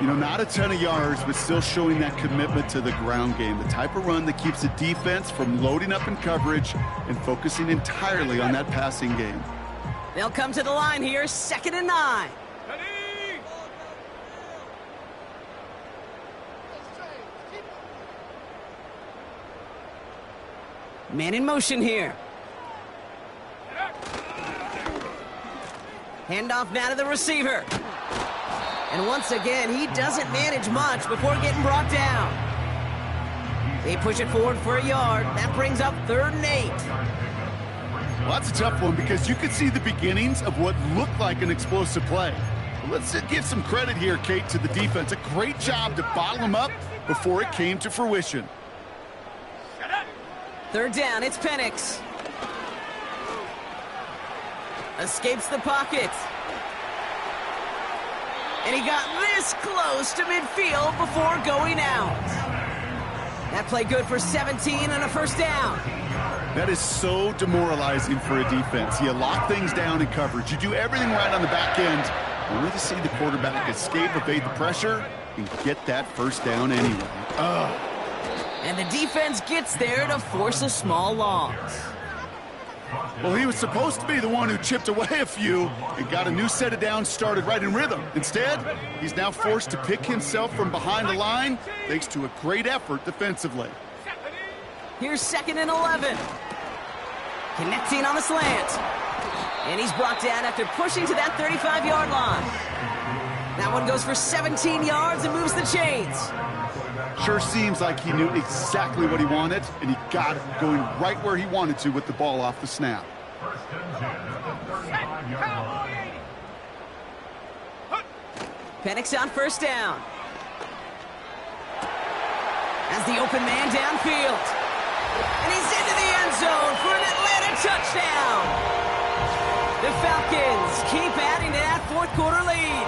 Speaker 3: You know, not a ton of yards, but still showing that commitment to the ground game. The type of run that keeps the defense from loading up in coverage and focusing entirely on that passing game.
Speaker 1: They'll come to the line here, 2nd and 9.
Speaker 2: Ready?
Speaker 1: Man in motion here. Handoff now to the receiver. And once again, he doesn't manage much before getting brought down. They push it forward for a yard. That brings up 3rd and 8.
Speaker 3: Well, that's a tough one because you could see the beginnings of what looked like an explosive play. Well, let's give some credit here, Kate, to the defense. A great job to bottle him up before it came to fruition.
Speaker 1: 3rd down, it's Penix. Escapes the pocket. And he got this close to midfield before going out. That play good for 17 and a 1st down.
Speaker 3: That is so demoralizing for a defense. You lock things down in coverage. You do everything right on the back end, only to see the quarterback escape, evade the pressure, and get that 1st down anyway.
Speaker 1: And the defense gets there to force a small loss.
Speaker 3: Well, he was supposed to be the one who chipped away a few and got a new set of downs started right in rhythm. Instead, he's now forced to pick himself from behind the line thanks to a great effort defensively.
Speaker 1: Here's 2nd and 11. Connecting on the slant. And he's brought down after pushing to that 35-yard line. That one goes for 17 yards and moves the chains.
Speaker 3: Sure seems like he knew exactly what he wanted, and he got it going right where he wanted to with the ball off the snap.
Speaker 1: Penix on 1st down. As the open man downfield. And he's into the end zone for an Atlanta touchdown. The Falcons keep adding to that 4th quarter lead.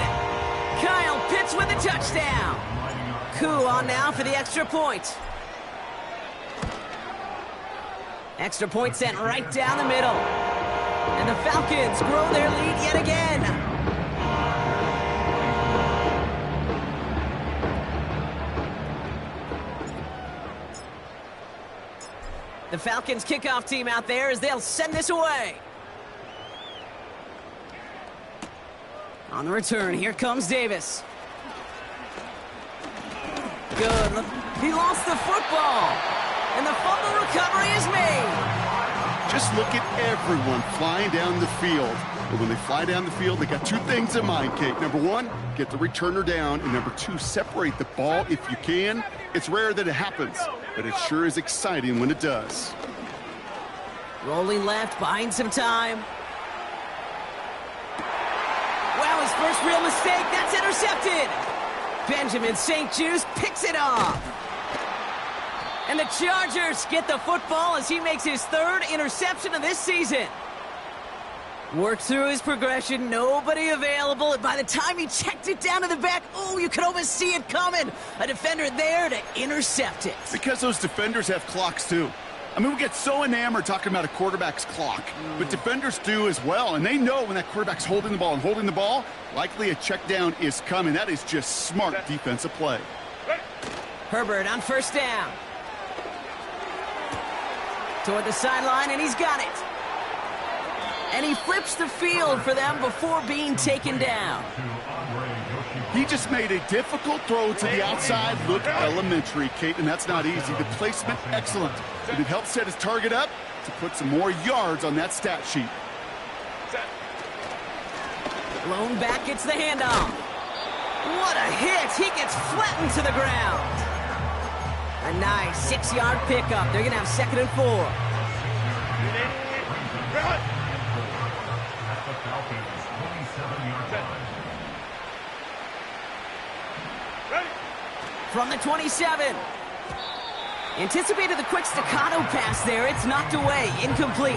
Speaker 1: Kyle Pitts with a touchdown. Koo on now for the extra point. Extra point sent right down the middle. And the Falcons grow their lead yet again. The Falcons kickoff team out there as they'll send this away. On the return, here comes Davis. Good. He lost the football. And the fumble recovery is made.
Speaker 3: Just look at everyone flying down the field. And when they fly down the field, they got 2 things in mind, Kate. Number 1, get the returner down. And number 2, separate the ball if you can. It's rare that it happens, but it sure is exciting when it does.
Speaker 1: Rolling left, buying some time. Wow, his first real mistake. That's intercepted. Benjamin St-Juste picks it off. And the Chargers get the football as he makes his 3rd interception of this season. Worked through his progression, nobody available, and by the time he checked it down to the back, oh, you could almost see it coming. A defender there to intercept it.
Speaker 3: Because those defenders have clocks too. I mean, we get so enamored talking about a quarterback's clock, but defenders do as well, and they know when that quarterback's holding the ball and holding the ball, likely a check down is coming. That is just smart defensive play.
Speaker 1: Herbert on 1st down. Toward the sideline, and he's got it. And he flips the field for them before being taken down.
Speaker 3: He just made a difficult throw to the outside look elementary, Kate, and that's not easy. The placement, excellent. And it helped set his target up to put some more yards on that stat sheet.
Speaker 1: Blown back gets the handoff. What a hit! He gets flattened to the ground. A nice 6-yard pickup. They're going to have 2nd and 4. From the 27. Anticipated the quick staccato pass there. It's knocked away. Incomplete.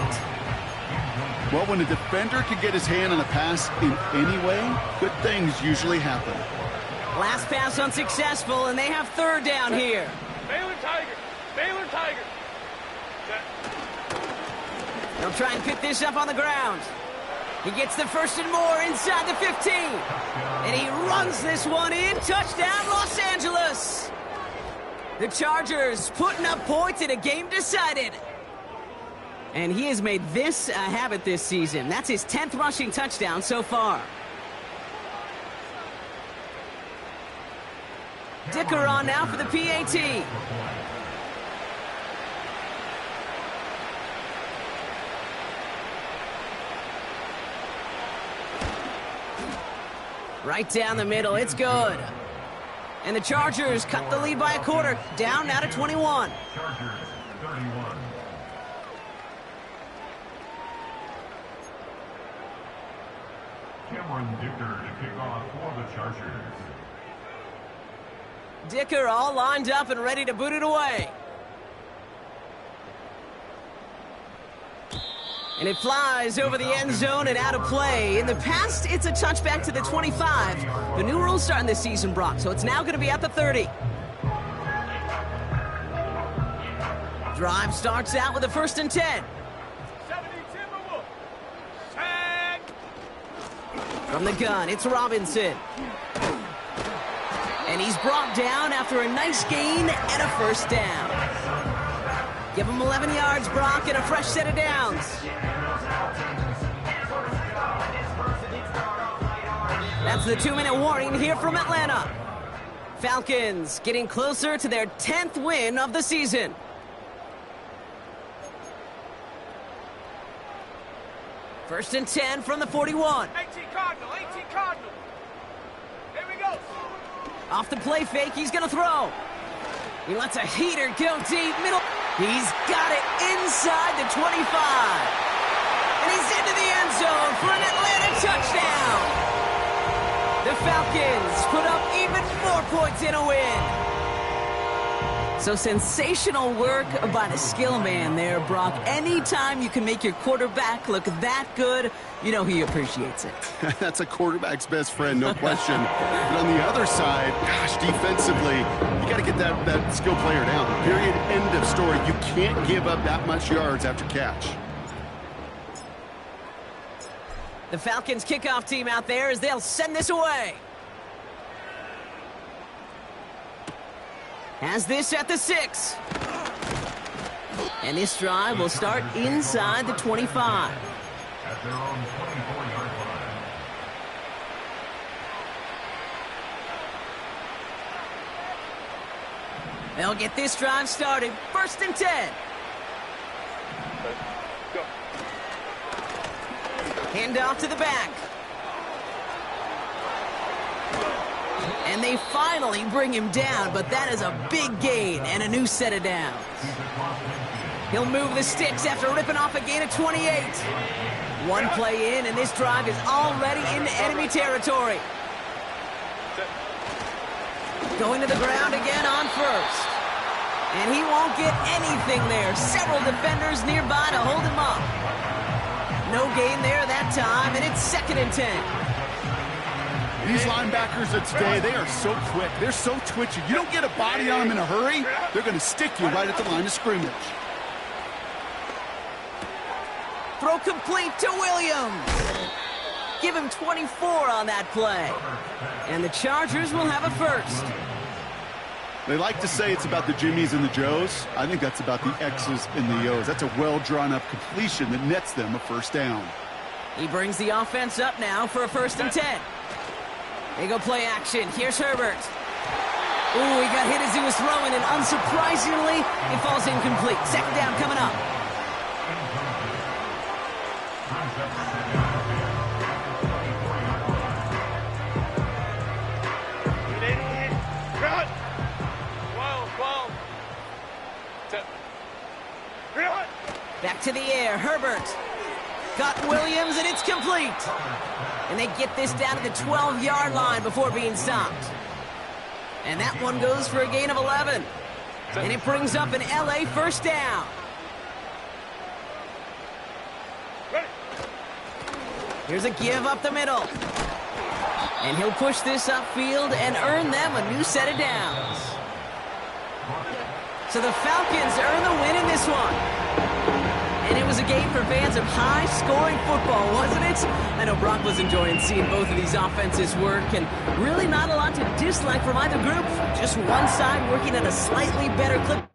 Speaker 3: Well, when a defender can get his hand on a pass in any way, good things usually happen.
Speaker 1: Last pass unsuccessful, and they have 3rd down here.
Speaker 2: Baylor Tiger. Baylor Tiger.
Speaker 1: They'll try and pick this up on the ground. He gets the 1st and more inside the 15. And he runs this one in. Touchdown, Los Angeles. The Chargers putting up points in a game decided. And he has made this a habit this season. That's his 10th rushing touchdown so far. Dicker on now for the PAT. Right down the middle, it's good. And the Chargers cut the lead by a quarter, down now to 21.
Speaker 4: Chargers 31. Cameron Dicker to kick off for the Chargers.
Speaker 1: Dicker all lined up and ready to boot it away. And it flies over the end zone and out of play. In the past, it's a touchback to the 25. The new rules starting this season, Brock, so it's now going to be at the 30. Drive starts out with a 1st and 10.
Speaker 2: 70 Timberwolves. Tag.
Speaker 1: From the gun, it's Robinson. And he's brought down after a nice gain and a 1st down. Give him 11 yards, Brock, and a fresh set of downs. That's the 2-minute warning here from Atlanta. Falcons getting closer to their 10th win of the season. First and 10 from the 41.
Speaker 2: 18 Cardinal. 18 Cardinal. Here we go.
Speaker 1: Off the play fake, he's going to throw. He lets a heater go deep middle. He's got it inside the 25. And he's into the end zone for an Atlanta touchdown. The Falcons put up even more points in a win. So sensational work by the skill man there, Brock. Anytime you can make your quarterback look that good, you know he appreciates it.
Speaker 3: That's a quarterback's best friend, no question. But on the other side, gosh, defensively, you got to get that skill player down. Period, end of story. You can't give up that much yards after catch.
Speaker 1: The Falcons kickoff team out there as they'll send this away. Has this at the 6. And this drive will start inside the 25.
Speaker 4: At their own 24-yard line.
Speaker 1: They'll get this drive started. 1st and 10. Hand off to the back. And they finally bring him down, but that is a big gain and a new set of downs. He'll move the sticks after ripping off a gain of 28. One play in, and this drive is already into enemy territory. Going to the ground again on 1st. And he won't get anything there. Several defenders nearby to hold him up. No gain there that time, and it's 2nd and 10.
Speaker 3: These linebackers of today, they are so quick. They're so twitchy. You don't get a body on them in a hurry, they're going to stick you right at the line of scrimmage.
Speaker 1: Throw complete to Williams. Give him 24 on that play. And the Chargers will have a 1st.
Speaker 3: They like to say it's about the Jimmies and the Joes. I think that's about the X's and the O's. That's a well-drawn-up completion that nets them a 1st down.
Speaker 1: He brings the offense up now for a 1st and 10. They go play action. Here's Herbert. Ooh, he got hit as he was throwing, and unsurprisingly, it falls incomplete. 2nd down coming up. Back to the air, Herbert. Got Williams, and it's complete. And they get this down to the 12-yard line before being stopped. And that one goes for a gain of 11. And it brings up an LA 1st down. Here's a give up the middle. And he'll push this upfield and earn them a new set of downs. So the Falcons earn the win in this one. And it was a game for fans of high-scoring football, wasn't it? I know Brock was enjoying seeing both of these offenses work, and really not a lot to dislike from either group. Just one side working at a slightly better clip.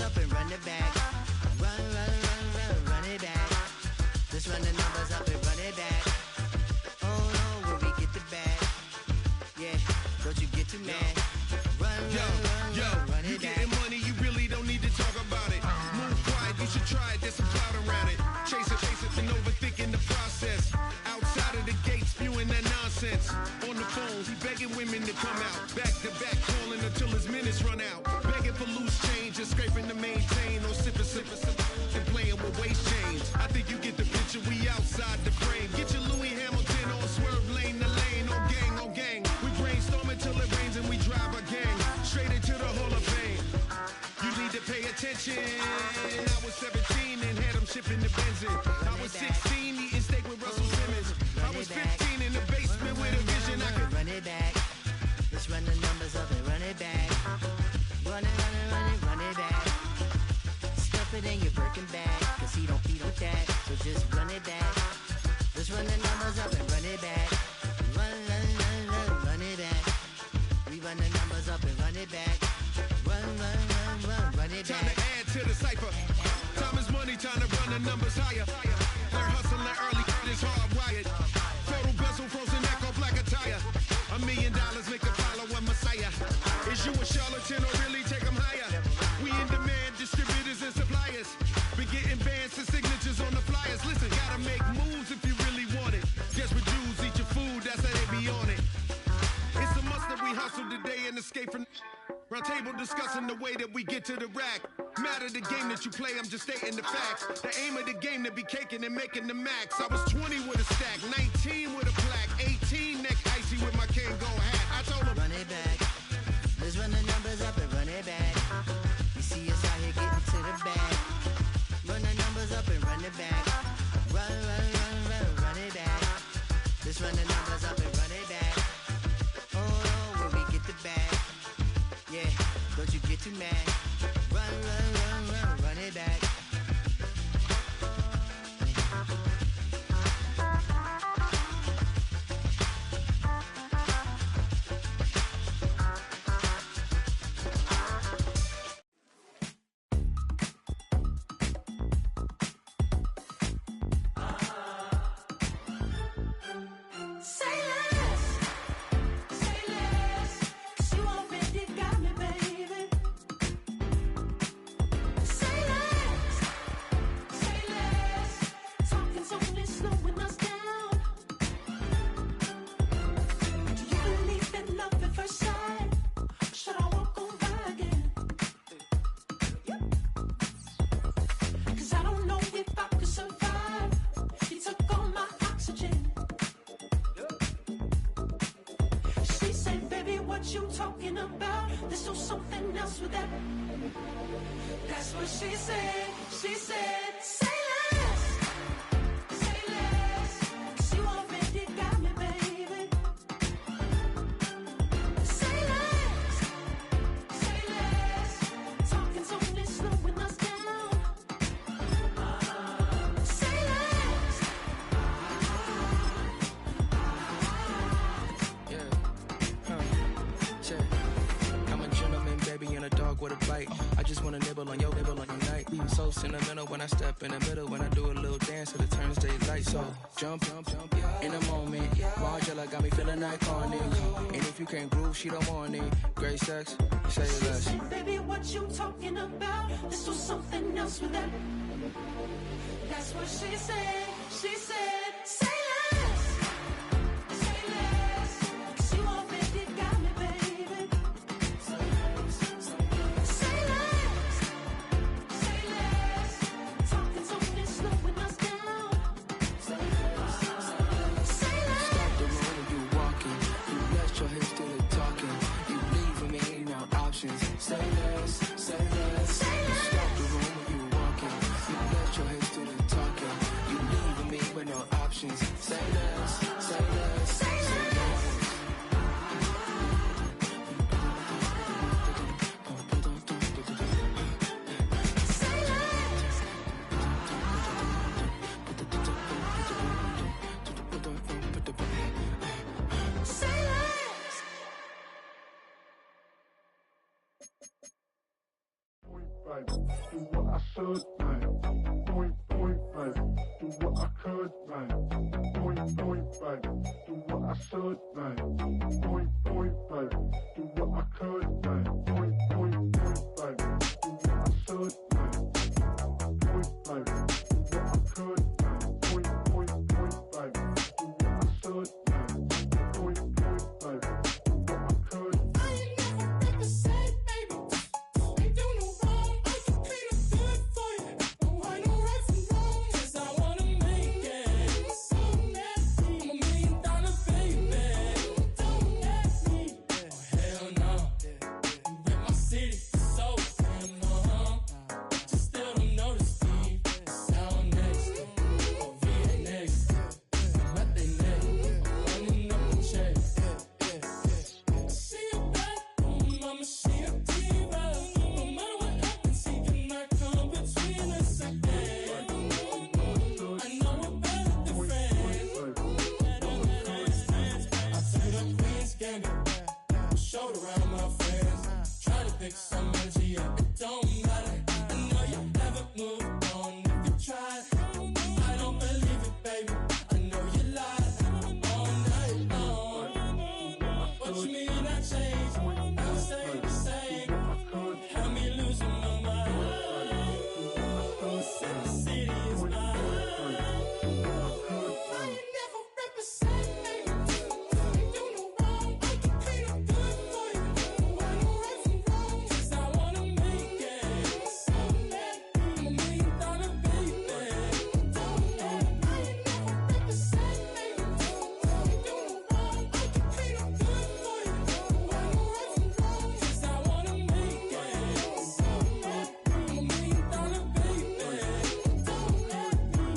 Speaker 5: up and run it back. Run, run, run, run, run it back. Let's run the numbers up and run it back. Oh no, where we get the bag. Yeah, don't you get too mad. Run, run it back.
Speaker 6: You getting money, you really don't need to talk about it. Move quiet, you should try it, there's some clout around it. Chase it, and overthinking the process. Outside of the gates, spewing that nonsense. On the phone, he begging women to come out. Back to back, calling until his minutes run out. Begging for loose change and scraping to maintain. Or sipping, and playing with waist chains. I think you get the picture, we outside the frame. Get your Louis Hamilton on swerve lane to lane. On gang. We brainstorm until it rains and we drive a gang. Straight into the Hall of Fame. You need to pay attention. I was 17 and had them shipping the Benzin. I was 16 eating steak with Russell Simmons. I was 15 in the basement with a vision. I could
Speaker 5: run it back. Let's run the numbers up and run it back. Run it back. Stuff it in your Birkin bag, cause he don't eat with that. So just run it back. Let's run the numbers up and run it back. Run it back. We run the numbers up and run it back. Run it back.
Speaker 6: Time to add to the cipher. Time is money, time to run the numbers higher. They're hustling early, it's hardwired. Total bezel, frozen echo, black attire. $1 million make a follow a messiah. Is you a charlatan or really take them higher? We in demand, distributors and suppliers. Been getting bands and signatures on the flyers. Listen, gotta make moves if you really want it. Desperate Jews eat your food, that's how they be on it. It's a must that we hustle today and escape from round table discussing the way that we get to the rack. Matter the game that you play, I'm just stating the facts. The aim of the game to be caking and making the max. I was 20 with a stack, 19 with a plaque, 18 neck icy with my Kango hat. I told him,
Speaker 5: run it back. Let's run the numbers up and run it back. You see us out here getting to the bag. Run the numbers up and run it back. Run it back. Let's run the numbers up and run it back. Oh no, where we get the bag. Yeah, don't you get too mad. Run it back.
Speaker 7: When I step in the middle, when I do a little dance, so the turns daylight. So jump in the moment. Margella got me feeling iconic. And if you can't groove, she don't want it. Great sex, say less.
Speaker 8: She said, baby, what you talking about? Let's do something else with that. That's what she said. She said, say less. Say less. 'Cause you already got me, baby. Say less. Say less. Say less. Talking's only slowing us down. Say less. Say less.
Speaker 7: Stop the road when you walking. You rest your hips to the talking. You leaving me no options. Say less. Say less.
Speaker 8: Say less.
Speaker 7: Stop the road when you walking. You rest your hips to the talking. You leaving me with no options.
Speaker 9: Do what I should, man. Point, baby. Do what I could, man. Point, baby. Do what I should, man. Point, baby. Do what I could, man. Point, baby. Do what I should, man. Point, baby. Do what I could, man. Point, baby. Do what I should, man. Point, baby. Do what I could.
Speaker 8: I ain't never represent, baby. Ain't do no wrong. I can clean up good for you. No, I know right from wrong. 'Cause I wanna make it. So nasty. I'm $1 million baby. Don't let me. Oh, hell no. You rip my city. So damn no. Just still don't notice, Steve. Sound next. Oh, VA next. I'm at they neck. Running up the check. She a bad woman, mama, she a diva. No matter what happens, he cannot come between us again. I know we're better than friends. I turned up Queen's Gambit, showed around my friends. Try to pick some energy up, it don't matter. I know you haven't moved on if you tried. I don't believe it, baby. I know you lied all night long. What you mean I changed? I stay the same. Had me losing my mind. City is mine. I ain't never represent, baby. Ain't do no wrong. I can clean up good for you. I know right from wrong. 'Cause I wanna make it. So mad. I'm $1 million baby. Don't let me. I ain't never represent, baby. Ain't do no wrong. I can clean up good for you. I know right from wrong. 'Cause I wanna make it. So mad. I'm $1 million baby. Don't let me.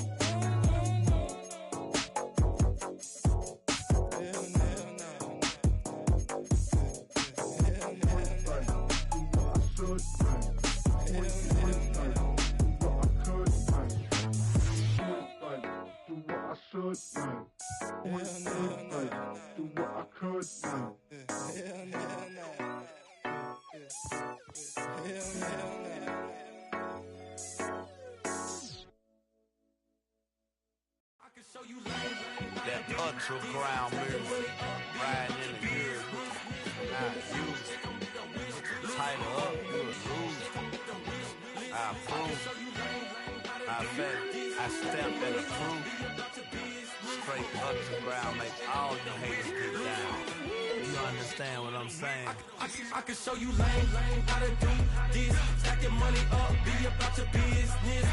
Speaker 10: That ultra ground music, riding in the good, not used. Tighten up, you a loser. I approve. I bet I stamped and approved. Straight ultra ground, make all you haters get down. You understand what I'm saying?
Speaker 11: I can show you lame how to do this. Stack your money up, be about your business.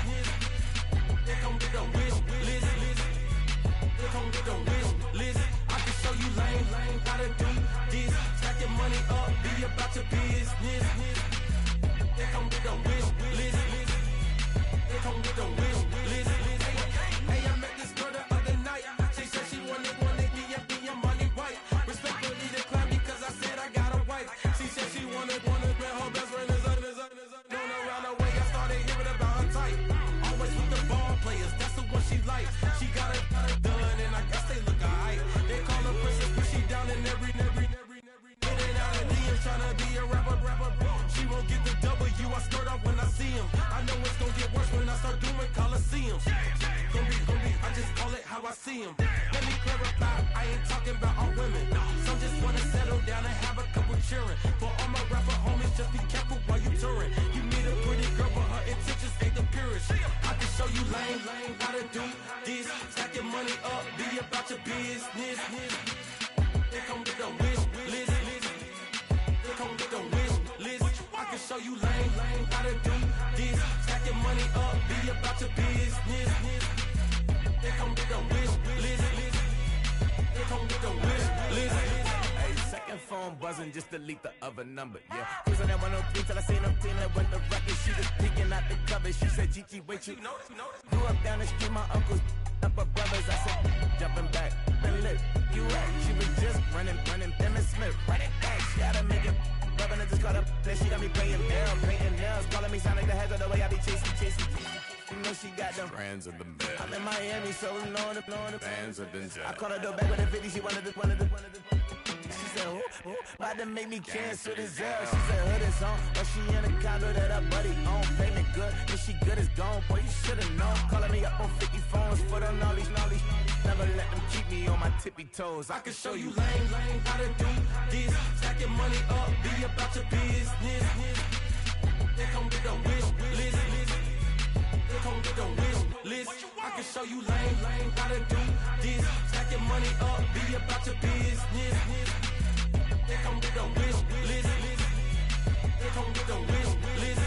Speaker 11: They come with a wish list. They come with a wish list. I can show you lame how to do this. Stack your money up, be about your business. They come with a wish list. They come with a wish list. Hey, I met this girl the other night. She said she wanted me and be your money white. Respectfully declined because I said I got a wife. She said she wanted man, her best friend is known around the way. I started hearing about her type. Always with the ball players, that's the one she likes. She got it done, and I guess they look alright. They call her princess, but she down in every. In and out of DMs, tryna be a rapper. She won't get the W, I skirt off when I see him. I know it's gonna get worse when I start doing Coliseums. Gonna be, I just call it how I see him. Let me clarify, I ain't talking about all women. Some just wanna settle down and have a couple cheering. For all my rapper homies, just be careful while you touring. You meet a pretty girl, but her intentions ain't the purest. I can show you lame how to do this. Stack your money up, be about your business. They come with a wish list. They come with a wish list. I can show you lame how to do this. Stack your money up, be about your business. They come with a wish list. They come with a wish list.
Speaker 10: Hey, second phone buzzing, just delete the other number, yeah. Cruising at 103 till I seen them team that went the record. She was peeking out the cover. She said, Gigi, wait, you grew up down the street, my uncles up her brothers. I said, jumping back, been lit. You at? She was just running, Emmett Smith, running back. She had to make it. Rubbing it just caught up. Then she got me playing down, painting nails, calling me sound like the heads of the way I be chasing. You know she got them
Speaker 12: brands of the bed.
Speaker 10: I'm in Miami, so knowing the
Speaker 12: Bands of the
Speaker 10: I called her door back with a 50. She wanted the. She said, ooh, about to make me cancel this L. She said, hood is on, but she in a condo that her buddy own. Payment good, if she good is gone. Boy, you should've known. Calling me up on 50 phones for the knowledge. Never let them keep me on my tippy toes. I can show you lame, how to do this. Stack your money up, be about your business. They come with the wish list. They come with the wish list. I can show you lame, how to do this. Stack your money up, be about your business. They come with the wish list. They come with the wish list.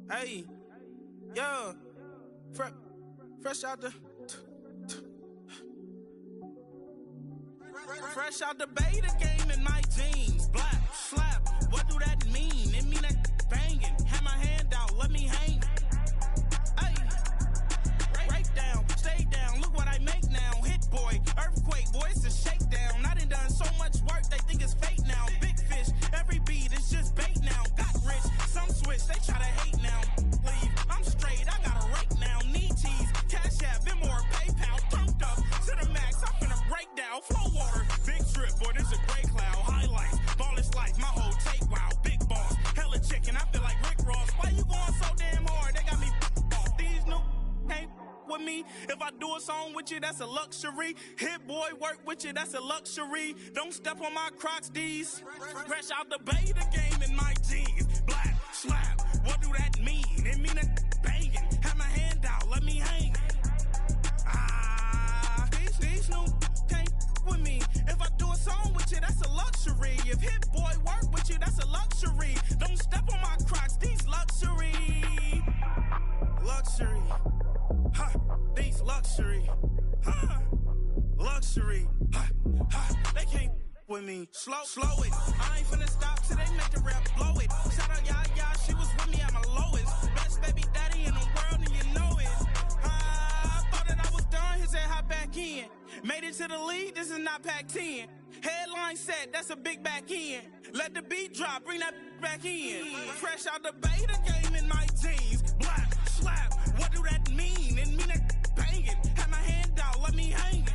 Speaker 12: Hey, yo, fresh out the fresh out the beta game in my jeans. Black slap, what do that mean? It mean that banging. Have my hand out, let me hang. Hey, break down, stay down. Look what I make now. Hit boy, earthquake, boy, it's a shakedown. I done so much work, they think it's fake now. Big fish, every beat is just bait now. Got rich, some switch, they try to hate now. Leave, I'm straight, I got a rake now. Need cheese, cash app, Venmo or PayPal. Turned up to the max, I'm finna break down. Flow water, big trip, boy, this a gray cloud. Highlights, ball is life, my whole take, wow. Big boss, hella chicken, I feel like Rick Ross. Why you going so damn hard? They got me off. These new ain't with me. If I do a song with you, that's a luxury. Hit boy, work with you, that's a luxury. Don't step on my Crocs, D's. Fresh out the beta game in my jeans. Black slap, what do that mean? It mean that banging. Have my hand out, let me hang. These new can't with me. If I do a song with you, that's a luxury. If hit boy work with you, that's a luxury. Don't step on my Crocs, these luxury. Luxury. Ha, these luxury. Ha, luxury. Ha, ha, they can't with me. Slow it. I ain't finna stop till they make the rap blow it. Shout out Yaya, she was with me at my lowest. Best baby daddy in the world and you know it. I thought that I was done, he said hop back in. Made it to the league, this is not Pac-10. Headline set, that's a big back end. Let the beat drop, bring that back in. Fresh out the beta game in my jeans. Black slap, what do that mean? It mean that banging. Have my hand out, let me hang it.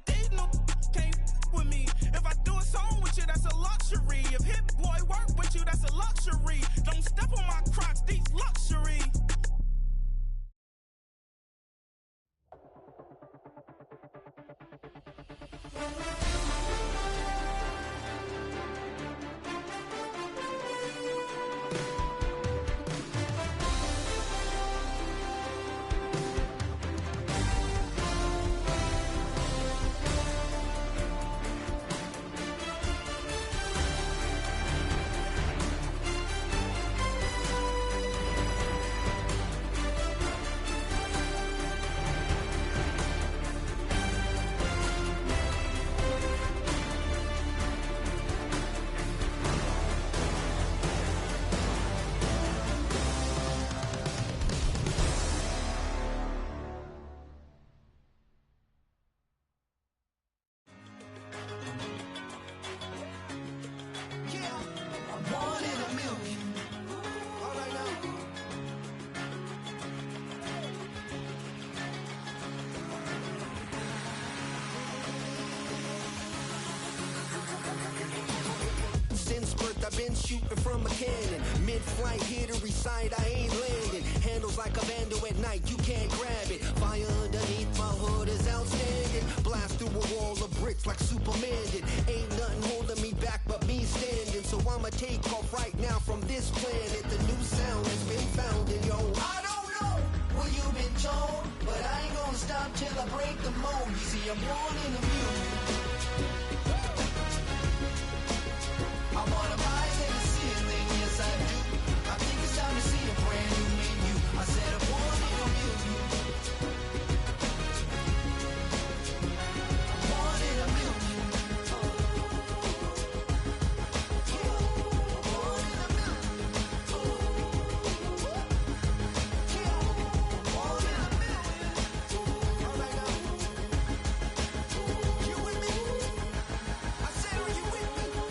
Speaker 12: They no can't with me. If I do a song with you, that's a luxury. If hit boy work with you, that's a luxury. Don't step on my Crocs, these luxury.
Speaker 13: I've been shooting from a cannon. Mid-flight, here to recite, I ain't landing. Handles like a vandal at night, you can't grab it. Fire underneath my hood is outstanding. Blast through a wall of bricks like Superman did. Ain't nothing holding me back but me standing. So I'ma take off right now from this planet. The new sound has been found in yo. I don't know what you've been told, but I ain't gonna stop till I break the mold. You see, I'm born in the music. I wanna rise in the ceiling, yes I do. I think it's time to see a brand new menu. I said I'm born in the music. I'm born in the music. Born in the music. Born in the music. Alright now. You with me? I said, are you with me?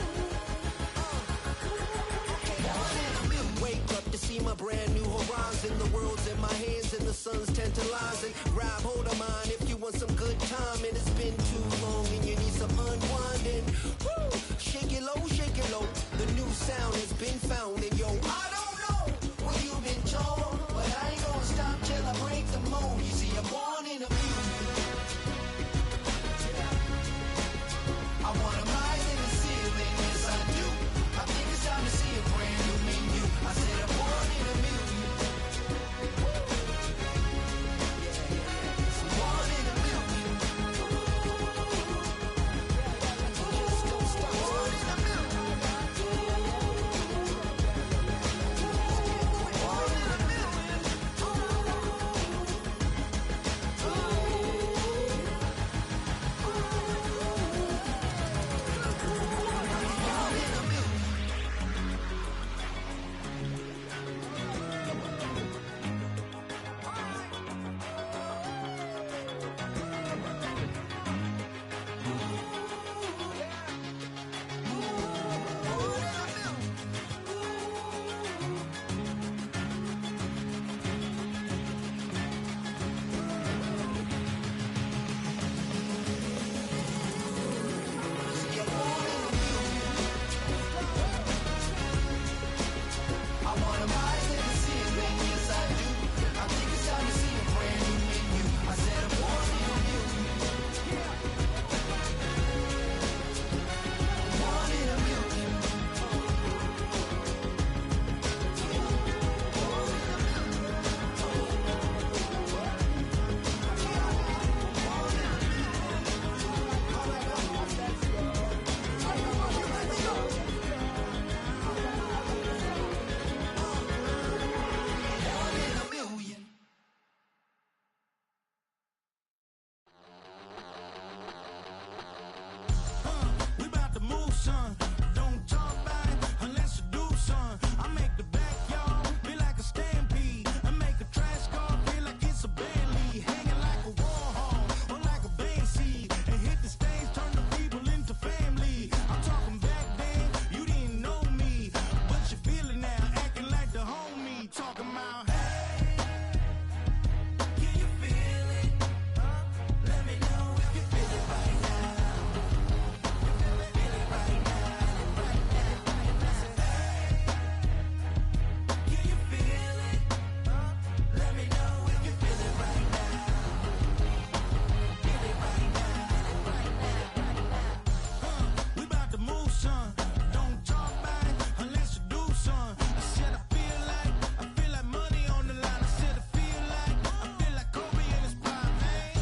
Speaker 13: analyzing. Grab hold of mine if you want some good time. And it's been too long and you need some unwinding. Woo! Shake it low, shake it low. The new sound has been found. And yo, I don't know what you've been told, but I ain't gonna stop till I break the mold. You see, I'm born in a million. I wanna rise in the ceiling, yes I do. I think it's time to see a brand new menu. I said I'm born in a million. I'm born in a million. Just don't stop. Born in a million. Born in a million. I wanna rise in the ceiling, yes I do. I think it's time to see a brand new menu. I said I'm born in a million. Born in a million.
Speaker 12: We about to move, son. Don't talk about it unless you do, son. I make the backyard feel like a stampede. I make a trash car feel like it's a band lead. Hanging like a Warhol or like a band seed. And hit the stage, turn the people into family. I'm talking back then, you didn't know me. But you feel it now, acting like the homie. Talking about, hey, can you feel it? Let me know if you feel it right now. Can you feel it? Let me know if you feel it right now. Feel it right now. We about to move, son. Don't talk about it unless you do, son. I said I feel like money on the line. I said I feel like Kobe in his prime. Hey,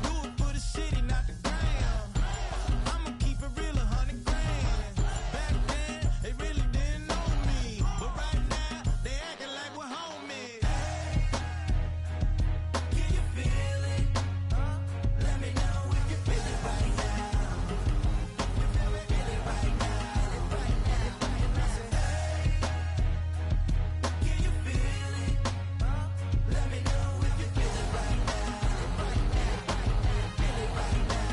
Speaker 12: do it for the city, not the gram. I'ma keep it real, 100 grand. Back then, they really didn't know me. But right now, they acting like we're homies. Can you feel it? Let me know if you feel it right now. Feel it right now. Can you feel it? Let me know if you feel it right now. Feel it right now.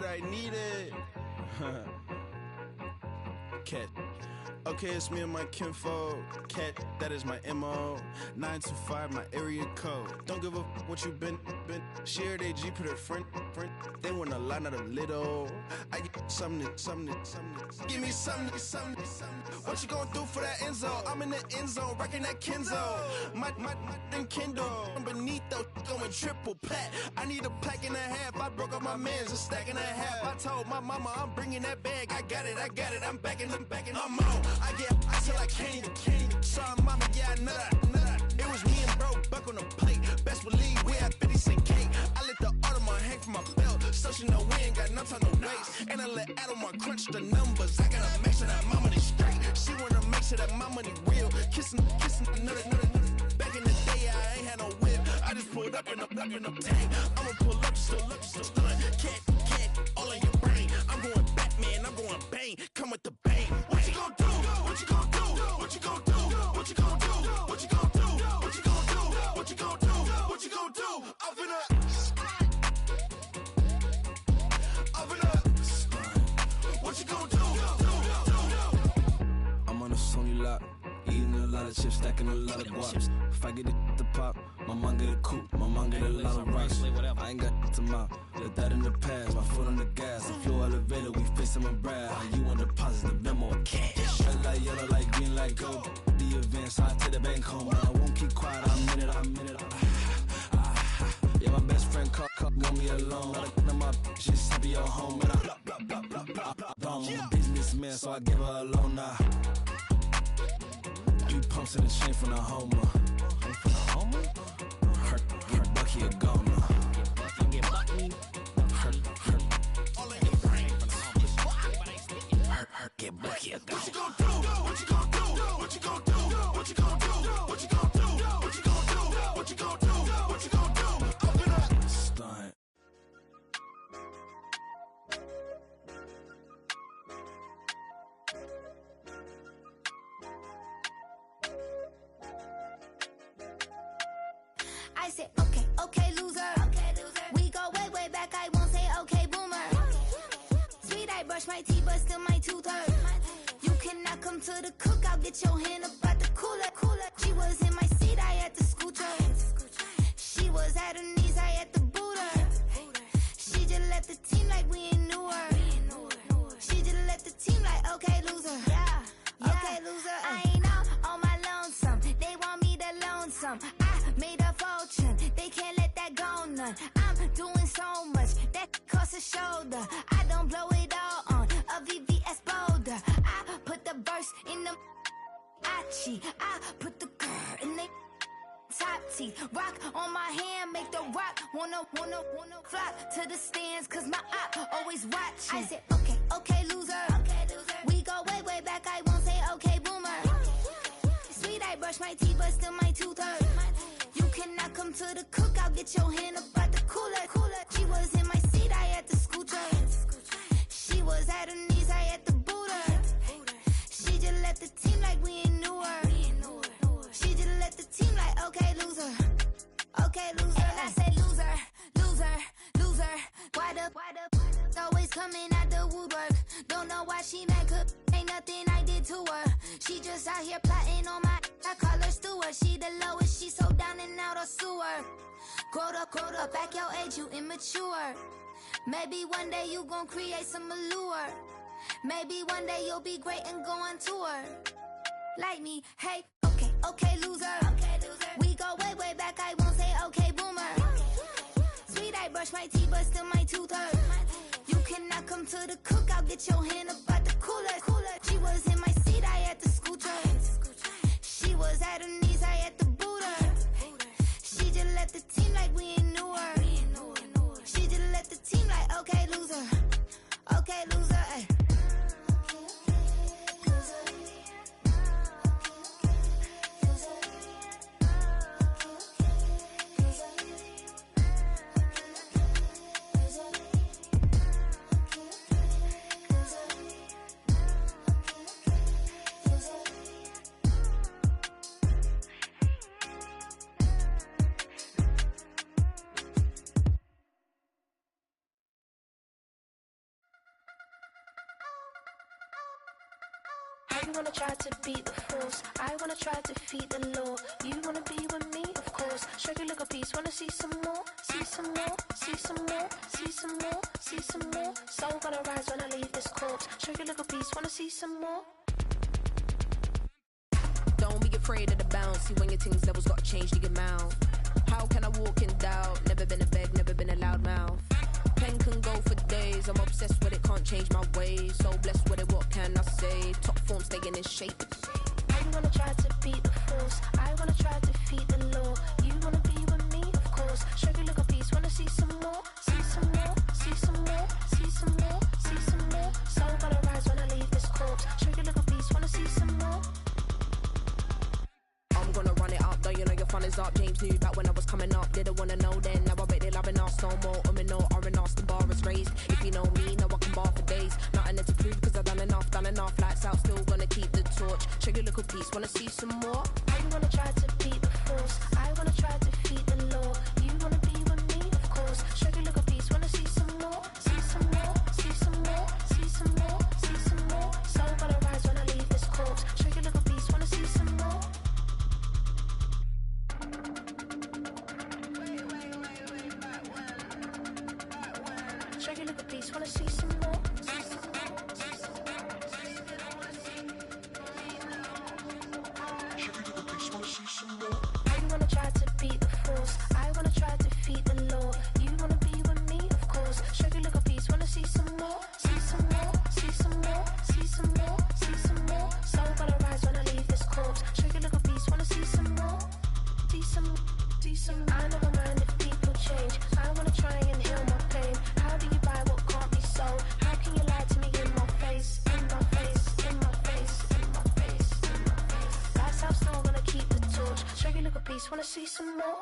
Speaker 14: I need it. Cat. Okay, it's me and my kinfolk. Cat, that is my MO. 925, my area code. Don't give a what you been. Shared AG, put her friend. They want a lot, not a little. I get something. Give me something. What you gonna do for that Enzo? I'm in the end zone, rocking that Kenzo. My thing Kindle. Beneath though, going triple plat. I need a pack and a half. I broke up my mans, a stack and a half. I told my mama I'm bringing that bag. I got it. I'm backing. I'm on. I get till I can't. Sorry, mama, yeah, I know that. It was me and bro, buck on the plate. Best believe we had 50 cent cake. I let the Audemars hang from
Speaker 6: base. And I let Adelman crunch the numbers. I gotta make sure that my money straight. She wanna make sure that my money real. Kissing another. Back in the day, I ain't had no whip. I just pulled up in a tank. I'ma pull up just to stun. Can't, all in your brain. I'm going Batman, I'm going bang. Come with the bang. What you gonna do? What you gonna do? What you gonna do? What you gonna do? What you gonna do? What you gonna do? What you gonna do? What you gonna do? Up in a what you gonna do?
Speaker 11: I'm on a Sony lot, eating a lot of chips, stacking a lot of guaps. If I get it the pop, my mom get a coupe, my mom get a lot of rocks. I ain't got to mouth, let that in the past. My foot on the gas, the floor elevator, we facing my brad. How you want to deposit the memo of cash? Red light, yellow light, green light, gold. The event, so I take the bank home, but I won't keep quiet. I'm in it. Yeah, my best friend want me alone. None of my bitches happy your home, and I blah. I'm a businessman, so I give her a loan now. 3 pumps in the chain from the Homer. Her Bucky a goner. Get Bucky a goner. What you gonna do? What you gonna do? What you gonna do? What you gonna do? What you gonna do? What you gonna do? What you gonna do? What you gonna do? Open up. Stunt.
Speaker 15: I said, okay, loser. We go way back, I won't say okay, boomer. Sweet, I brush my teeth, but still my tooth hurt. You cannot come to the cookout, get your hand up out the cooler. She was in my seat, I had to scoot her. She was at her knees, I had to boot her. She just left the team like we ain't knew her. She just left the team like, okay, loser. Okay, loser. I ain't out on my lonesome. They want me to loan some. I made a fortune. They can't let that go none. I'm doing so much that costs a shoulder. I don't blow it all on a VVS boulder. I put the verse in the I put the girl in the top teeth. Rock on my hand, make the rock wanna flock to the stands, cause my op always watching. I said, okay, loser. We go way back, I won't say okay, boomer. Sweet, I brush my teeth, but still my tooth hurt. You cannot come to the cookout, get your hand up out the cooler. She was in my seat, I had to scoot her. She was at her knees, I had to boot her. She just left the team like we ain't knew her. She just left the team like, okay, loser. Okay, loser. And I said, loser. Why the always coming out the woodwork? Don't know why she mad, cause ain't nothing I did to her. She just out here plotting on my, I call her steward. She the lowest, she so down and out of sewer. Growed up, back your age, you immature. Maybe one day you gon' create some allure. Maybe one day you'll be great and go on tour. Like me, hey, okay, loser. We go way back, I won't say okay, boomer. Sweet, I brush my teeth, but still my tooth hurt. You cannot come to the cookout, get your hand up out the cooler. She was in my seat, I had to scoot her. She was at her knees, I had to boot her. She just left the team like we ain't knew her. She just left the team like, okay, loser. Okay, loser, ay.
Speaker 8: You wanna try to beat the force, I wanna try to defeat the law. You wanna be with me, of course. Show you look a piece, wanna see some more, see some more, see some more, see some more, see some more. Soul gonna rise when I leave this corpse. Show you look a piece, wanna see some more.
Speaker 16: Don't be afraid of the bounce. See when your things levels got changed, you get mouth. How can I walk in doubt? Never been a beg, never been a loud mouth. Pen can go for days. I'm obsessed with it, can't change my ways. So blessed with it, what can I say? Top form staying in shape.
Speaker 8: You wanna try to beat the force, I wanna try to defeat the law. You wanna be with me, of course. Show you look a piece, wanna see some more, see some more, see some more, see some more, see
Speaker 16: up. James knew back when I was coming up. Didn't wanna know then. Now I bet they loving us no more. No R&R's, the bar is raised. If you know me, now I can bar for days. Nothing there to prove cause I've done enough. Lights out, still gonna keep the torch. Check your little piece, wanna see some more?
Speaker 15: I wanna try to beat the force. I wanna try to defeat the law. You wanna be with me, of course. Check your little piece, wanna see some more? See some more, see some more, see some more, see some more. Soul gonna rise when I leave this corpse. Check your little piece, wanna see some more? Check your little piece, wanna see some more? I wanna try to beat the force. I wanna try to defeat the law. You wanna be with me, of course. Show your little piece, wanna see some more? See some more, see some more, see some more, see some more. Soul gonna rise when I leave this corpse. Show your little piece, wanna see some more? See some, see some. I never mind if people change. I wanna try and heal my pain. How do you buy what can't be sold? How can you lie to me in my face? In my face, in my face, in my face, in my face. That's how still gonna keep the torch. Show your little piece, wanna see some more?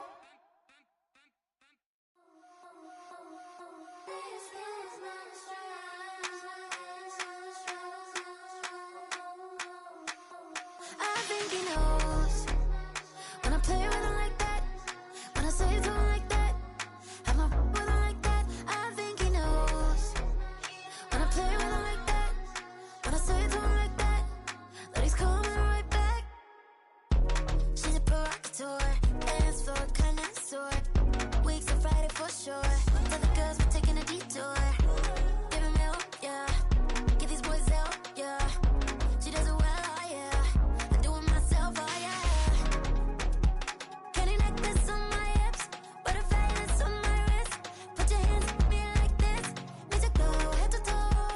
Speaker 15: I think he knows when I play with him like that, when I say to him like that, have my with him like that. I think he knows when I play with him like that, when I say to him like that, that he's coming right back. She's a provocateur, dance for a connoisseur. Weeks of Friday for sure. Tell the girls we're taking a detour. Give him help, yeah. Give these boys help, yeah. She does it well, oh yeah. I do it myself, oh yeah. Candy necklace on my hips, butterflies on my wrist. Put your hands on me like this. Need to go head to toe.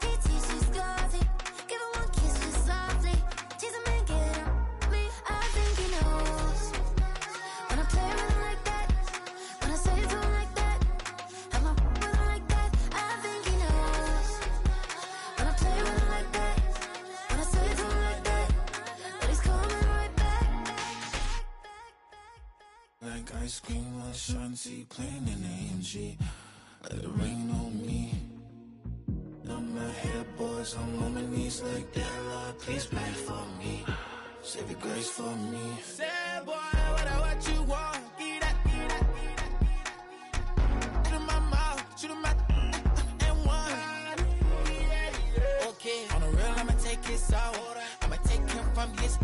Speaker 15: PT, she's glossy. Give her one kiss just softly. Tease him and get him me. I think he knows when I play with him like that, when I say to him like that, have my with him like that. I think he knows when I play with him like that, when I say to him like that, that he's coming right back.
Speaker 11: Like ice cream on Shanty, playing in AMG. Let it rain on me. On my head, boys, I'm on my knees like that. Lord, please pray for me. Save your grace for me.
Speaker 10: Say, boy, what you want? Get that, get that, get that. Shoot in my mouth, shoot in my and one. Okay, on the real, I'ma take his soul. I'ma take him from his